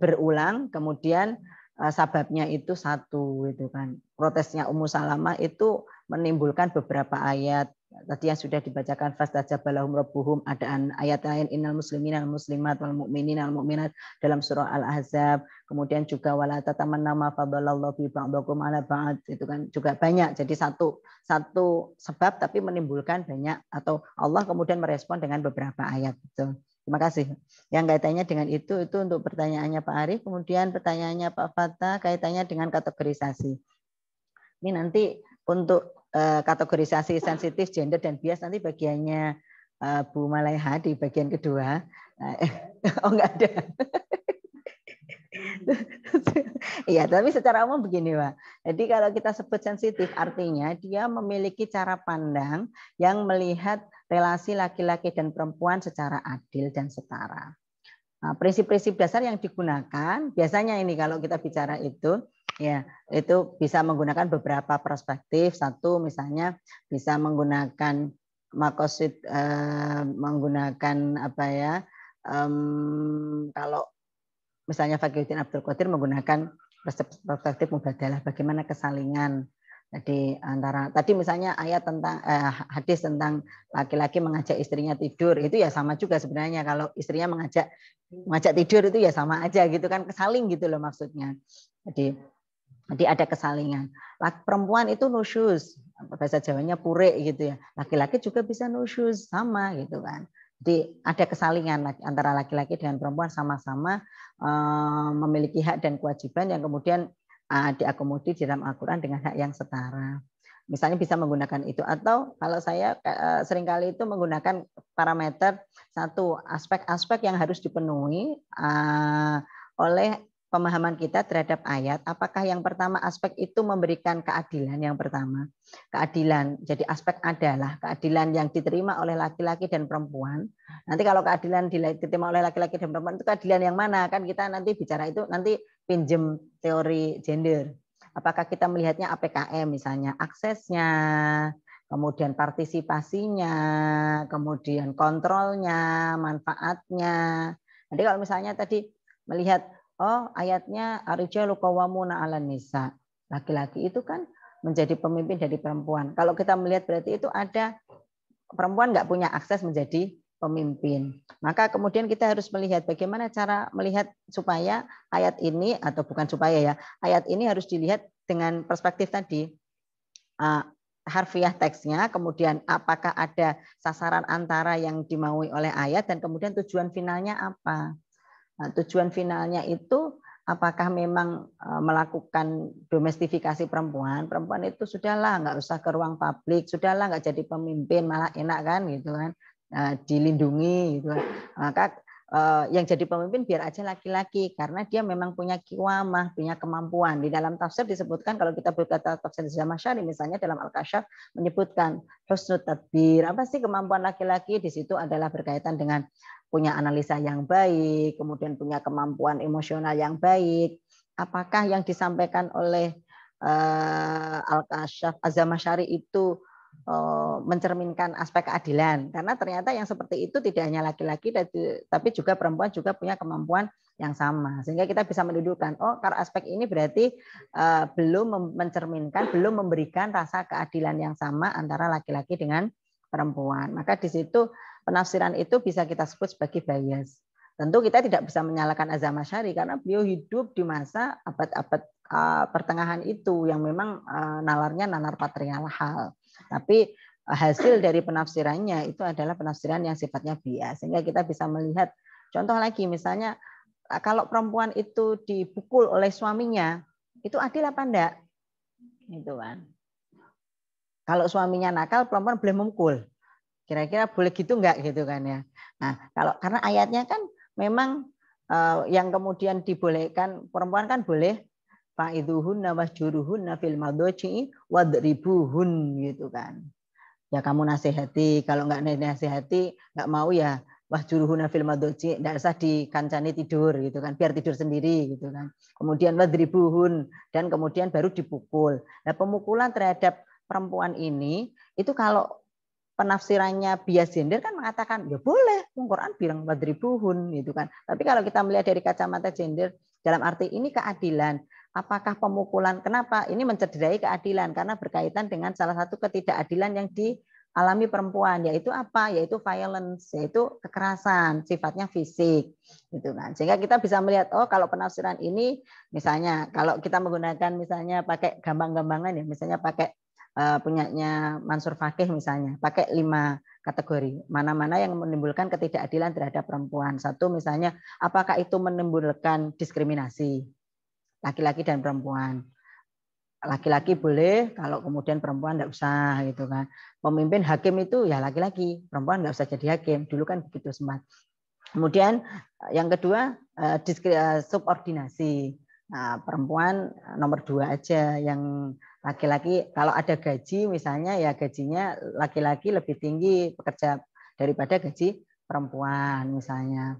berulang, kemudian sababnya itu satu itu kan. Protesnya Ummu Salamah itu menimbulkan beberapa ayat. Tadi yang sudah dibacakan fastajabalahum rabbuhum, ada ayat lain innal muslimina wal muslimat wal mu'minina wal mu'minat dalam surah Al-Ahzab. Kemudian juga wala tatamanna ma faddalallahu bi ba'dakum ala ba'd, itu kan juga banyak. Jadi satu sebab tapi menimbulkan banyak, atau Allah kemudian merespon dengan beberapa ayat. Betul. Terima kasih. Yang kaitannya dengan itu untuk pertanyaannya Pak Arief. Kemudian pertanyaannya Pak Fattah kaitannya dengan kategorisasi. Ini nanti untuk kategorisasi sensitif, gender dan bias nanti bagiannya Bu Malaiha di bagian kedua. Oh enggak ada. Iya, tapi secara umum begini Pak. Jadi kalau kita sebut sensitif artinya dia memiliki cara pandang yang melihat relasi laki-laki dan perempuan secara adil dan setara. Nah, prinsip-prinsip dasar yang digunakan biasanya ini kalau kita bicara itu ya itu bisa menggunakan beberapa perspektif. Satu misalnya bisa menggunakan makosid, menggunakan apa ya, kalau misalnya Fakhruddin Abdul Qadir menggunakan perspektif mubadalah, bagaimana kesalingan. Jadi antara tadi misalnya ayat tentang hadis tentang laki-laki mengajak istrinya tidur, itu ya sama juga sebenarnya. Kalau istrinya mengajak tidur itu ya sama aja gitu kan, kesaling gitu loh maksudnya. Jadi ada kesalingan. Perempuan itu nusyuz, bahasa Jawanya pure gitu ya. Laki-laki juga bisa nusyuz sama gitu kan. Jadi ada kesalingan antara laki-laki dengan perempuan, sama-sama memiliki hak dan kewajiban yang kemudian diakomodir di dalam Al-Quran dengan hak yang setara. Misalnya bisa menggunakan itu, atau kalau saya seringkali itu menggunakan parameter satu aspek-aspek yang harus dipenuhi oleh pemahaman kita terhadap ayat. Apakah yang pertama aspek itu memberikan keadilan? Yang pertama keadilan, jadi aspek adalah keadilan yang diterima oleh laki-laki dan perempuan. Nanti kalau keadilan diterima oleh laki-laki dan perempuan itu keadilan yang mana? Kan kita nanti bicara itu nanti pinjem teori gender. Apakah kita melihatnya APKM misalnya, aksesnya, kemudian partisipasinya, kemudian kontrolnya, manfaatnya. Jadi kalau misalnya tadi melihat ayatnya ar-rijalu qawwamuna 'alan nisa. Laki-laki itu kan menjadi pemimpin dari perempuan. Kalau kita melihat berarti itu ada perempuan nggak punya akses menjadi pemimpin. Maka kemudian kita harus melihat bagaimana cara melihat supaya ayat ini, atau bukan supaya ya, ayat ini harus dilihat dengan perspektif tadi. Harfiah teksnya, kemudian apakah ada sasaran antara yang dimaui oleh ayat, dan kemudian tujuan finalnya apa. Nah, tujuan finalnya itu apakah memang melakukan domestifikasi perempuan itu sudahlah nggak usah ke ruang publik, sudahlah nggak jadi pemimpin malah enak kan gitu kan, dilindungi gitu kan. Maka yang jadi pemimpin biar aja laki-laki karena dia memang punya kiwamah, punya kemampuan. Di dalam tafsir disebutkan kalau kita berkata tafsir Zamakhsyari misalnya dalam Al-Kasyaf menyebutkan husnul tadbir. Apa sih kemampuan laki-laki? Di situ adalah berkaitan dengan punya analisa yang baik, kemudian punya kemampuan emosional yang baik. Apakah yang disampaikan oleh Al-Kasyaf Az-Zamakhsyari itu mencerminkan aspek keadilan, karena ternyata yang seperti itu tidak hanya laki-laki tapi juga perempuan juga punya kemampuan yang sama, sehingga kita bisa mendudukkan kalau aspek ini berarti belum mencerminkan, belum memberikan rasa keadilan yang sama antara laki-laki dengan perempuan. Maka di situ penafsiran itu bisa kita sebut sebagai bias. Tentu kita tidak bisa menyalahkan Az-Zamakhsyari karena beliau hidup di masa abad-abad pertengahan itu yang memang nalarnya nalar patriarkal. Tapi hasil dari penafsirannya itu adalah penafsiran yang sifatnya bias. Sehingga kita bisa melihat contoh lagi misalnya kalau perempuan itu dipukul oleh suaminya, itu adil apa enggak? Gitu kan. Kalau suaminya nakal, perempuan boleh memukul. Kira-kira boleh gitu enggak gitu kan ya. Nah, karena ayatnya kan memang yang kemudian dibolehkan perempuan kan boleh fa'idhuhunna wahjuruhunna fil madhaji wadribuhun gitu kan. Ya kamu nasihati, kalau enggak nasihati enggak mau ya wahjuruhunna fil madhaji, enggak usah dikancani tidur gitu kan, biar tidur sendiri gitu kan. Kemudian wadribuhun dan kemudian baru dipukul. Nah, pemukulan terhadap perempuan ini itu kalau penafsirannya bias gender kan mengatakan ya boleh, Al-Qur'an bilang wadribuhun gitu kan. Tapi kalau kita melihat dari kacamata gender dalam arti ini keadilan, apakah pemukulan, kenapa ini mencederai keadilan karena berkaitan dengan salah satu ketidakadilan yang dialami perempuan, yaitu apa? Yaitu violence, yaitu kekerasan sifatnya fisik gitu kan. Sehingga kita bisa melihat kalau penafsiran ini misalnya kalau kita menggunakan misalnya pakai gampang-gampangan ya, misalnya pakai punyanya Mansur Fakih misalnya, pakai 5 kategori. Mana-mana yang menimbulkan ketidakadilan terhadap perempuan. Satu misalnya, apakah itu menimbulkan diskriminasi laki-laki dan perempuan. Laki-laki boleh, kalau kemudian perempuan enggak usah gitu kan. Pemimpin hakim itu ya laki-laki, perempuan enggak usah jadi hakim. Dulu kan begitu sempat. Kemudian yang kedua subordinasi. Nah, perempuan nomor 2 aja, yang laki-laki kalau ada gaji misalnya ya gajinya laki-laki lebih tinggi pekerja daripada gaji perempuan misalnya.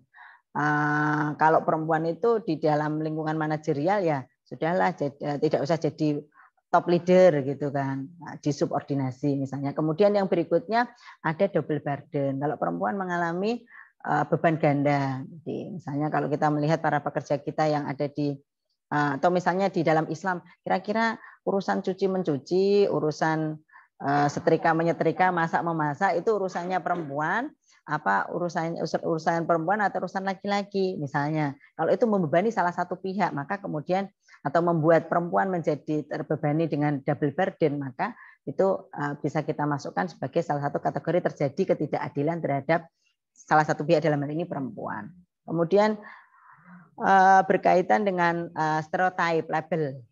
Kalau perempuan itu di dalam lingkungan manajerial ya sudahlah tidak usah jadi top leader gitu kan, di subordinasi misalnya. Kemudian yang berikutnya ada double burden. Kalau perempuan mengalami beban ganda, misalnya kalau kita melihat para pekerja kita yang ada di atau misalnya di dalam Islam, kira-kira urusan cuci mencuci, urusan setrika menyetrika, masak memasak itu urusannya perempuan, apa urusan perempuan atau urusan laki-laki misalnya. Kalau itu membebani salah satu pihak, maka kemudian atau membuat perempuan menjadi terbebani dengan double burden, maka itu bisa kita masukkan sebagai salah satu kategori terjadi ketidakadilan terhadap salah satu pihak, dalam hal ini perempuan. Kemudian berkaitan dengan stereotip, label.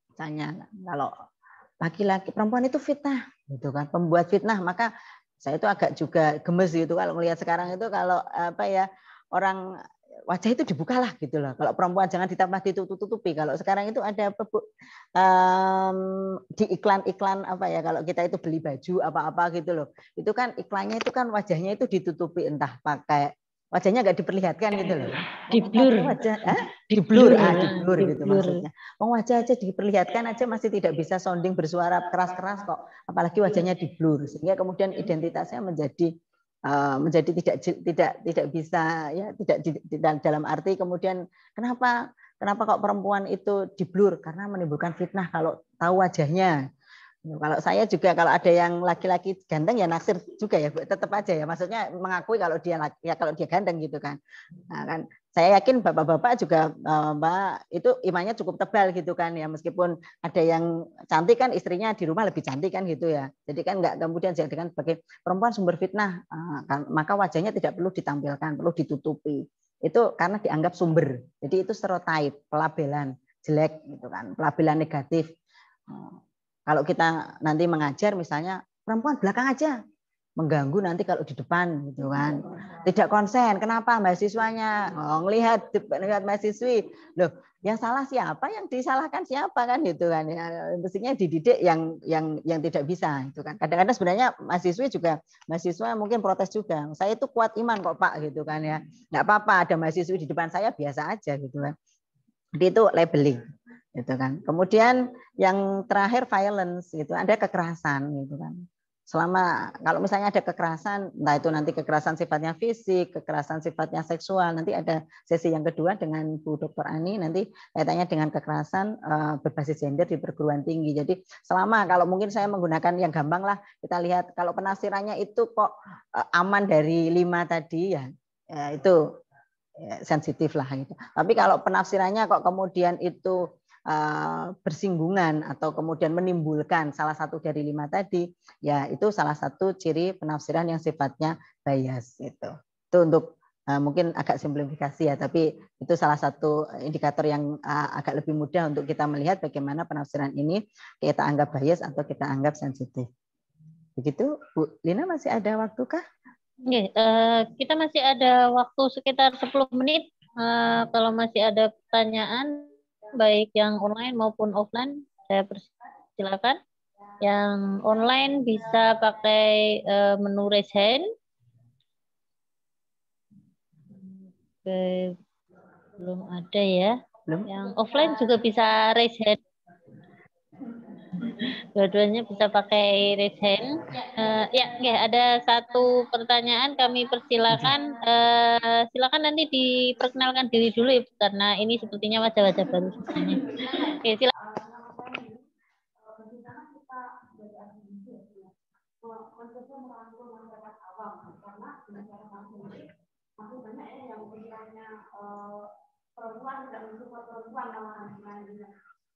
Misalnya kalau laki-laki perempuan itu fitnah gitu kan, pembuat fitnah, maka saya itu agak juga gemes gitu kalau melihat sekarang itu kalau orang wajah itu dibukalah gitu loh. Kalau perempuan jangan ditambah ditutup-tutupi. Kalau sekarang itu ada di iklan-iklan kalau kita itu beli baju apa-apa gitu loh. Itu kan iklannya itu kan wajahnya itu ditutupi, entah pakai wajahnya nggak diperlihatkan gitu loh. Di blur. Di blur gitu maksudnya. Wajah aja diperlihatkan aja masih tidak bisa sounding bersuara keras-keras kok. Apalagi wajahnya di blur, sehingga kemudian identitasnya menjadi tidak bisa ya, tidak dalam arti kemudian kenapa kok perempuan itu di blur, karena menimbulkan fitnah kalau tahu wajahnya. Kalau saya juga kalau ada yang laki-laki ganteng ya naksir juga ya, tetap aja ya, maksudnya mengakui kalau dia ganteng gitu kan. Nah, kan saya yakin bapak-bapak juga Mbak itu imannya cukup tebal gitu kan ya, meskipun ada yang cantik kan istrinya di rumah lebih cantik kan gitu ya. Jadi kan enggak kemudian dijadikan sebagai perempuan sumber fitnah, maka wajahnya tidak perlu ditampilkan, perlu ditutupi. Itu karena dianggap sumber. Jadi itu stereotip, pelabelan jelek gitu kan, pelabelan negatif. Kalau kita nanti mengajar misalnya perempuan belakang aja, mengganggu nanti kalau di depan gitu kan. Tidak konsen. Kenapa mahasiswanya? Ngelihat mahasiswi. Loh, yang salah siapa? Yang disalahkan siapa kan gitu kan. Ya, mestinya dididik yang tidak bisa itu kan. Kadang-kadang sebenarnya mahasiswa mungkin protes juga. Saya itu kuat iman kok Pak gitu kan ya. Enggak apa-apa ada mahasiswi di depan saya biasa aja gitu kan. Jadi itu labeling gitu kan. Kemudian yang terakhir violence gitu, ada kekerasan gitu kan. Selama kalau misalnya ada kekerasan, entah itu nanti kekerasan sifatnya fisik, kekerasan sifatnya seksual, nanti ada sesi yang kedua dengan Bu Dr. Ani nanti kaitannya dengan kekerasan berbasis gender di perguruan tinggi. Jadi selama kalau mungkin saya menggunakan yang gampang lah, kita lihat kalau penafsirannya itu kok aman dari 5 tadi ya itu ya, sensitif lah gitu. Tapi kalau penafsirannya kok kemudian itu bersinggungan atau kemudian menimbulkan salah satu dari 5 tadi, ya itu salah satu ciri penafsiran yang sifatnya bias gitu. Itu untuk mungkin agak simplifikasi ya, tapi itu salah satu indikator yang agak lebih mudah untuk kita melihat bagaimana penafsiran ini kita anggap bias atau kita anggap sensitif. Begitu, Bu Lina, masih ada waktukah? Oke, kita masih ada waktu sekitar 10 menit. Kalau masih ada pertanyaan, baik yang online maupun offline, saya persilakan. Yang online bisa pakai menu raise hand. Oke, belum ada ya. Belum. Yang offline juga bisa raise hand. Dua-duanya bisa pakai raise hand. Ya, ada satu pertanyaan kami persilakan. Silakan nanti diperkenalkan diri dulu ya, karena ini sepertinya wajah-wajah baru semuanya. Oke, silakan. Perempuan tidak mensupport perempuan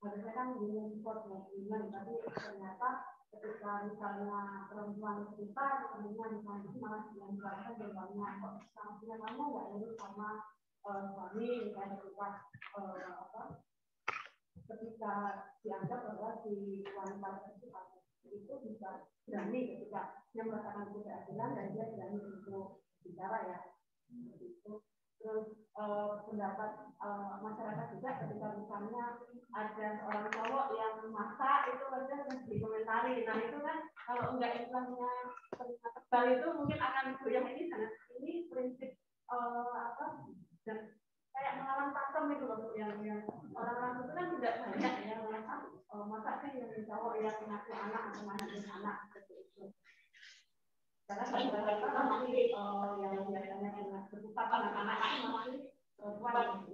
harusnya kan dengan support women, tapi ternyata ketika misalnya perempuan kita kemudian misalnya itu malah yang dilakukan berbahaya kok sanksinya kamu nggak lulus sama suami misalnya ketika dianggap bahwa si wanita tersebut itu bisa berani ketika dia merasakan ketidakadilan dan dia berani untuk bicara ya itu. Terus pendapat masyarakat juga ketika misalnya ada seorang cowok yang masak itu aja dikomentari. Nah itu kan kalau enggak istilahnya tebal itu mungkin akan goyah ini prinsip dan kayak mengalami pakem itu loh yang orang-orang itu kan tidak banyak yang masak sih yang cowok yang mengaku anak atau mengaku anak seperti itu. Karena rata-rata masih yang biasanya berputar anak-anak itu masih perempuan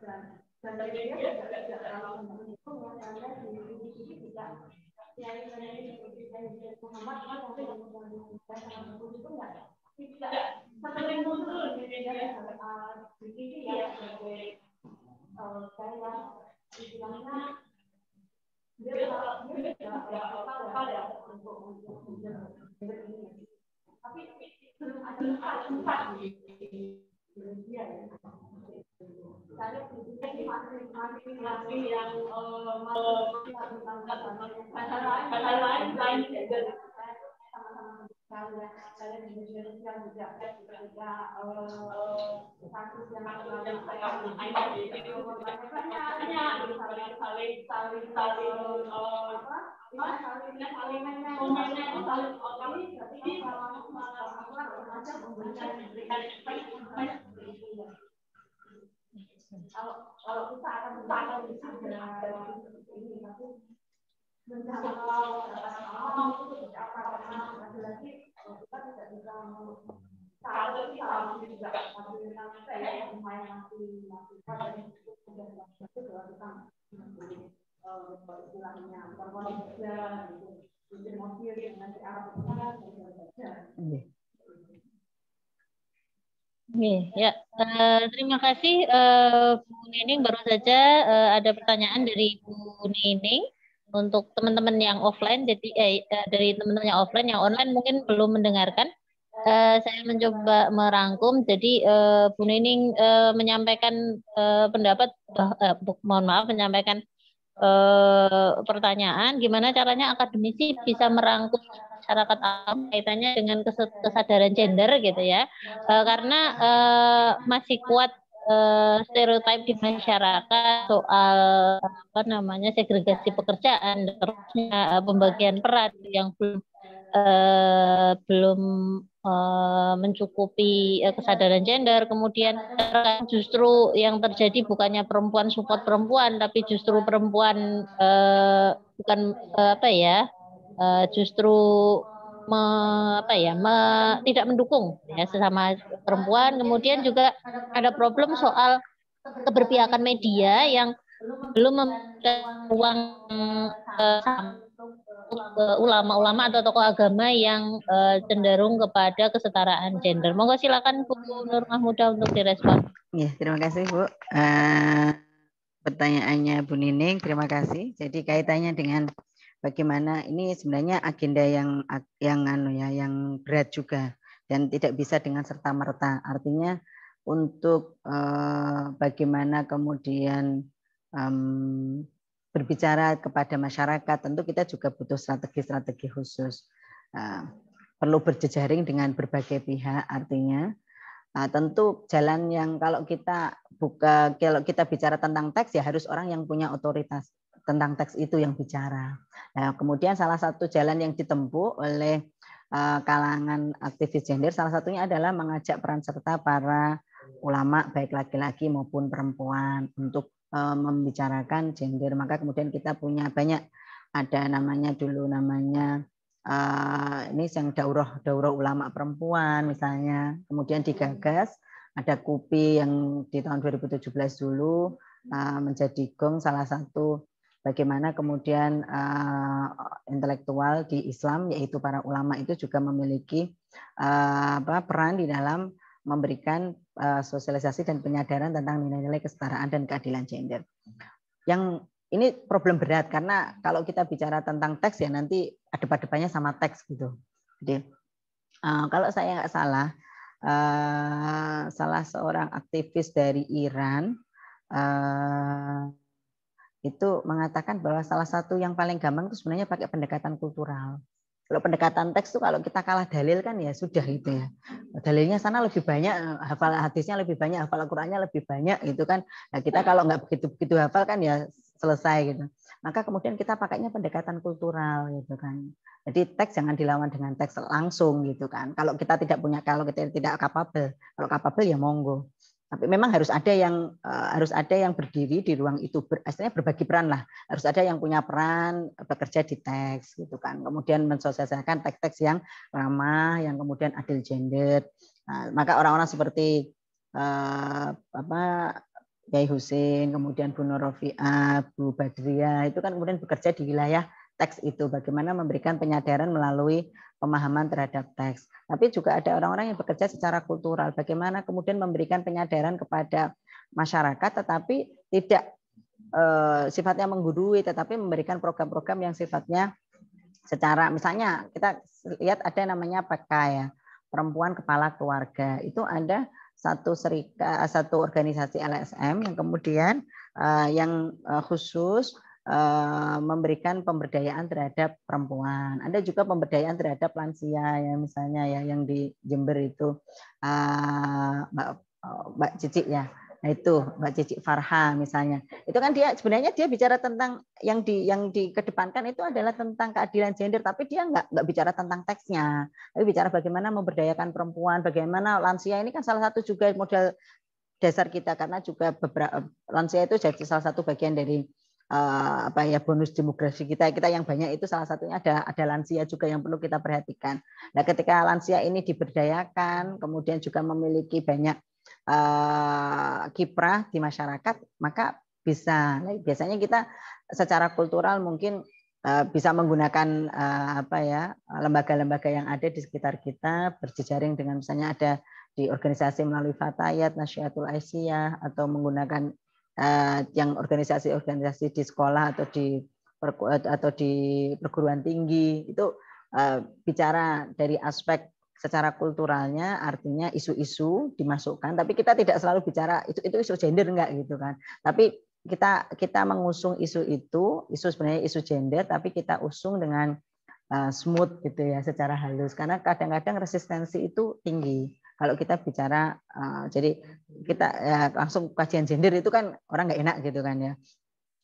dan dari dia tidak terlalu itu misalnya di tidak yang Muhammad kan yang itu enggak tidak sering muncul di media di TV ya sebagai kayak istilahnya dia tidak apa ya untuk tapi belum ada tempat di Indonesia ya. Saya ini masih yang lain sama-sama saya di Indonesia juga ketika kasus yang kalau kita akan mencapai ini tapi menjangkau lagi kita tidak bisa saat ini kalau juga saya lumayan masih pada itu kita istilahnya berwajib gitu mobil dengan Ya, terima kasih Bu Nining. Baru saja ada pertanyaan dari Bu Nining untuk teman-teman yang offline. Jadi dari teman-teman yang offline, yang online mungkin belum mendengarkan. Saya mencoba merangkum. Jadi Bu Nining menyampaikan pendapat, mohon maaf, menyampaikan pertanyaan. Gimana caranya akademisi bisa merangkum masyarakat awam kaitannya dengan kesadaran gender gitu ya. Karena masih kuat stereotip di masyarakat soal apa namanya segregasi pekerjaan, terusnya pembagian peran yang belum mencukupi kesadaran gender. Kemudian justru yang terjadi bukannya perempuan support perempuan, tapi justru perempuan bukan apa ya, justru tidak mendukung ya sesama perempuan. Kemudian juga ada problem soal keberpihakan media yang belum memberikan ruang ulama-ulama atau tokoh agama yang cenderung kepada kesetaraan gender. Monggo silakan Bu Nur Mahmudah untuk direspon. Ya, terima kasih Bu. Pertanyaannya Bu Nining, terima kasih. Jadi kaitannya dengan bagaimana ini sebenarnya agenda yang berat juga dan tidak bisa dengan serta-merta. Artinya untuk bagaimana kemudian berbicara kepada masyarakat, tentu kita juga butuh strategi-strategi khusus. Perlu berjejaring dengan berbagai pihak, artinya tentu jalan yang kalau kita bicara tentang teks ya harus orang yang punya otoritas tentang teks itu yang bicara. Nah, kemudian salah satu jalan yang ditempuh oleh kalangan aktivis gender salah satunya adalah mengajak peran serta para ulama baik laki-laki maupun perempuan untuk membicarakan gender. Maka kemudian kita punya banyak, ada namanya ini yang daurah ulama perempuan misalnya, kemudian digagas ada KUPI yang di tahun 2017 dulu menjadi gong salah satu bagaimana kemudian intelektual di Islam yaitu para ulama itu juga memiliki peran di dalam memberikan sosialisasi dan penyadaran tentang nilai-nilai kesetaraan dan keadilan gender. Yang ini problem berat karena kalau kita bicara tentang teks ya nanti depan-depannya sama teks gitu. Jadi kalau saya nggak salah, salah seorang aktivis dari Iran itu mengatakan bahwa salah satu yang paling gampang itu sebenarnya pakai pendekatan kultural. Kalau pendekatan teks itu kalau kita kalah dalil kan ya sudah gitu ya. Dalilnya sana lebih banyak, hafal hadisnya lebih banyak, hafal Al-Qur'annya lebih banyak gitu kan. Nah, kita kalau nggak begitu hafal kan ya selesai gitu. Maka kemudian kita pakainya pendekatan kultural gitu kan. Jadi teks jangan dilawan dengan teks langsung gitu kan. Kalau kita tidak capable, kalau capable ya monggo. Tapi memang harus ada yang berdiri di ruang itu, istilahnya berbagi peran lah. Harus ada yang punya peran bekerja di teks gitu kan. Kemudian mensosialisasikan teks-teks yang ramah, yang kemudian adil gender. Nah, maka orang-orang seperti Yai Husin, kemudian Bu Nur Rofiah, Bu Badriah itu kan kemudian bekerja di wilayah teks itu, bagaimana memberikan penyadaran melalui pemahaman terhadap teks. Tapi juga ada orang-orang yang bekerja secara kultural, bagaimana kemudian memberikan penyadaran kepada masyarakat, tetapi tidak sifatnya menggurui, tetapi memberikan program-program yang sifatnya secara, misalnya kita lihat ada namanya PK ya, Perempuan Kepala Keluarga, itu ada satu organisasi LSM yang kemudian yang khusus memberikan pemberdayaan terhadap perempuan. Ada juga pemberdayaan terhadap lansia ya, misalnya ya yang di Jember itu Mbak Cici ya. Nah itu Mbak Cici Farha misalnya. Itu kan dia sebenarnya dia bicara tentang yang dikedepankan itu adalah tentang keadilan gender, tapi dia nggak bicara tentang teksnya. Tapi bicara bagaimana memberdayakan perempuan, bagaimana lansia ini kan salah satu juga modal dasar kita, karena juga beberapa lansia itu jadi salah satu bagian dari bonus demografi kita yang banyak itu salah satunya ada lansia juga yang perlu kita perhatikan. Nah, ketika lansia ini diberdayakan, kemudian juga memiliki banyak kiprah di masyarakat, maka biasanya kita secara kultural mungkin bisa menggunakan lembaga-lembaga yang ada di sekitar kita, berjejaring dengan misalnya ada di organisasi melalui Fatayat, Nasyiatul Aisyah, atau menggunakan yang organisasi-organisasi di sekolah atau di perguruan tinggi itu bicara dari aspek secara kulturalnya, artinya isu-isu dimasukkan, tapi kita tidak selalu bicara itu isu gender enggak gitu kan. Tapi kita mengusung isu sebenarnya isu gender, tapi kita usung dengan smooth gitu ya secara halus, karena kadang-kadang resistensi itu tinggi kalau kita bicara jadi kita ya, langsung kajian gender itu kan orang nggak enak gitu kan ya.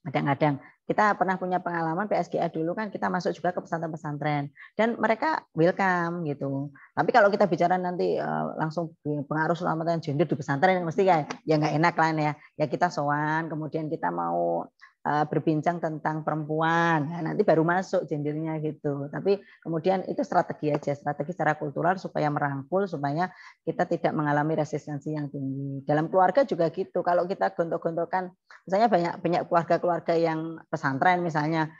Kadang-kadang kita pernah punya pengalaman PSGA dulu kan kita masuk juga ke pesantren-pesantren dan mereka welcome gitu. Tapi kalau kita bicara nanti langsung pengaruh selamatan gender di pesantren mesti kayak ya nggak enak lah ya. Ya kita sowan, kemudian kita mau berbincang tentang perempuan, nah, nanti baru masuk gendernya gitu. Tapi kemudian itu strategi aja, strategi secara kultural supaya merangkul, supaya kita tidak mengalami resistensi yang tinggi. Dalam keluarga juga gitu. Kalau kita gontok-gontokan, misalnya banyak keluarga-keluarga yang pesantren misalnya,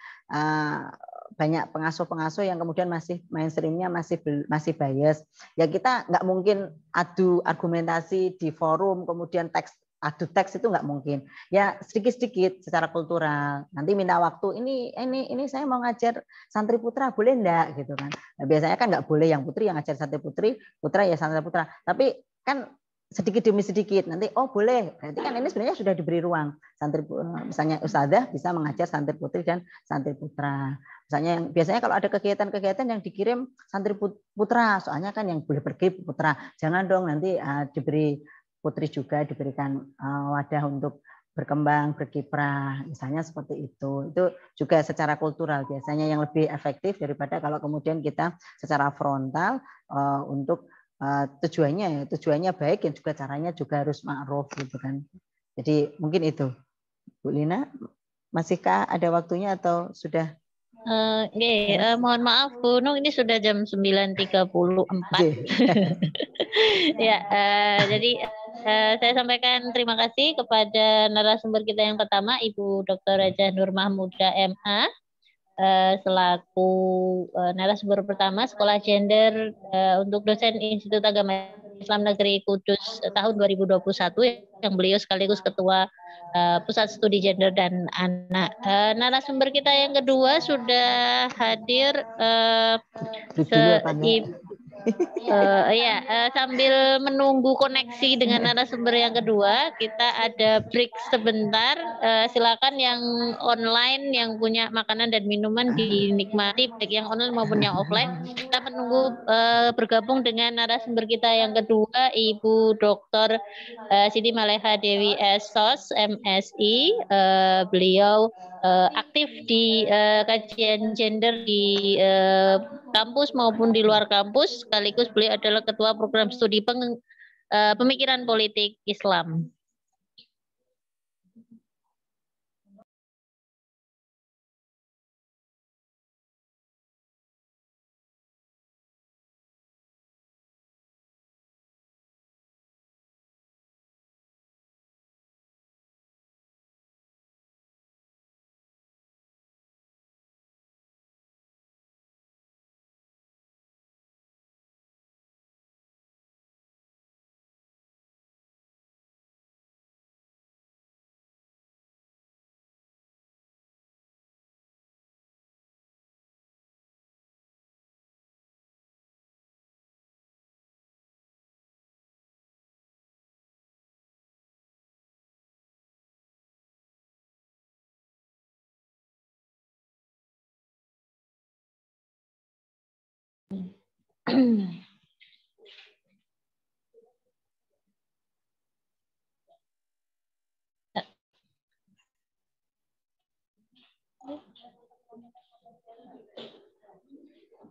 banyak pengasuh-pengasuh yang kemudian masih mainstreamnya masih bias. Ya kita nggak mungkin adu argumentasi di forum, kemudian adu teks itu nggak mungkin. Ya sedikit-sedikit secara kultural. Nanti minta waktu ini saya mau ngajar santri putra boleh enggak gitu kan. Nah, biasanya kan nggak boleh yang putri yang ngajar santri putri, putra ya santri putra. Tapi kan sedikit demi sedikit nanti oh boleh. Berarti kan ini sebenarnya sudah diberi ruang. Santri misalnya ustadzah bisa mengajar santri putri dan santri putra. Misalnya biasanya kalau ada kegiatan-kegiatan yang dikirim santri putra, soalnya kan yang boleh pergi putra. Jangan dong nanti diberi putri juga diberikan wadah untuk berkembang, berkiprah, misalnya seperti itu. Itu juga secara kultural biasanya yang lebih efektif daripada kalau kemudian kita secara frontal untuk tujuannya baik dan juga caranya juga harus ma'ruf gitu kan. Jadi mungkin itu. Bu Lina, masihkah ada waktunya atau sudah? Mohon maaf Bu Nung, ini sudah jam 9.34. Ya, jadi saya sampaikan terima kasih kepada narasumber kita yang pertama, Ibu Dr. Raja Nur Mahmuda MA, selaku narasumber pertama Sekolah Gender untuk dosen Institut Agama Islam Negeri Kudus tahun 2021 yang beliau sekaligus Ketua Pusat Studi Gender dan Anak. Narasumber kita yang kedua sudah hadir sambil menunggu koneksi dengan narasumber yang kedua, kita ada break sebentar. Silakan yang online yang punya makanan dan minuman dinikmati, baik yang online maupun yang offline. Kita menunggu bergabung dengan narasumber kita yang kedua, Ibu Dr. Siti Maleha Dewi Sos, MSI. Beliau aktif di kajian gender di kampus maupun di luar kampus, sekaligus beliau adalah Ketua Program Studi Pemikiran Politik Islam.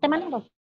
Teman apa?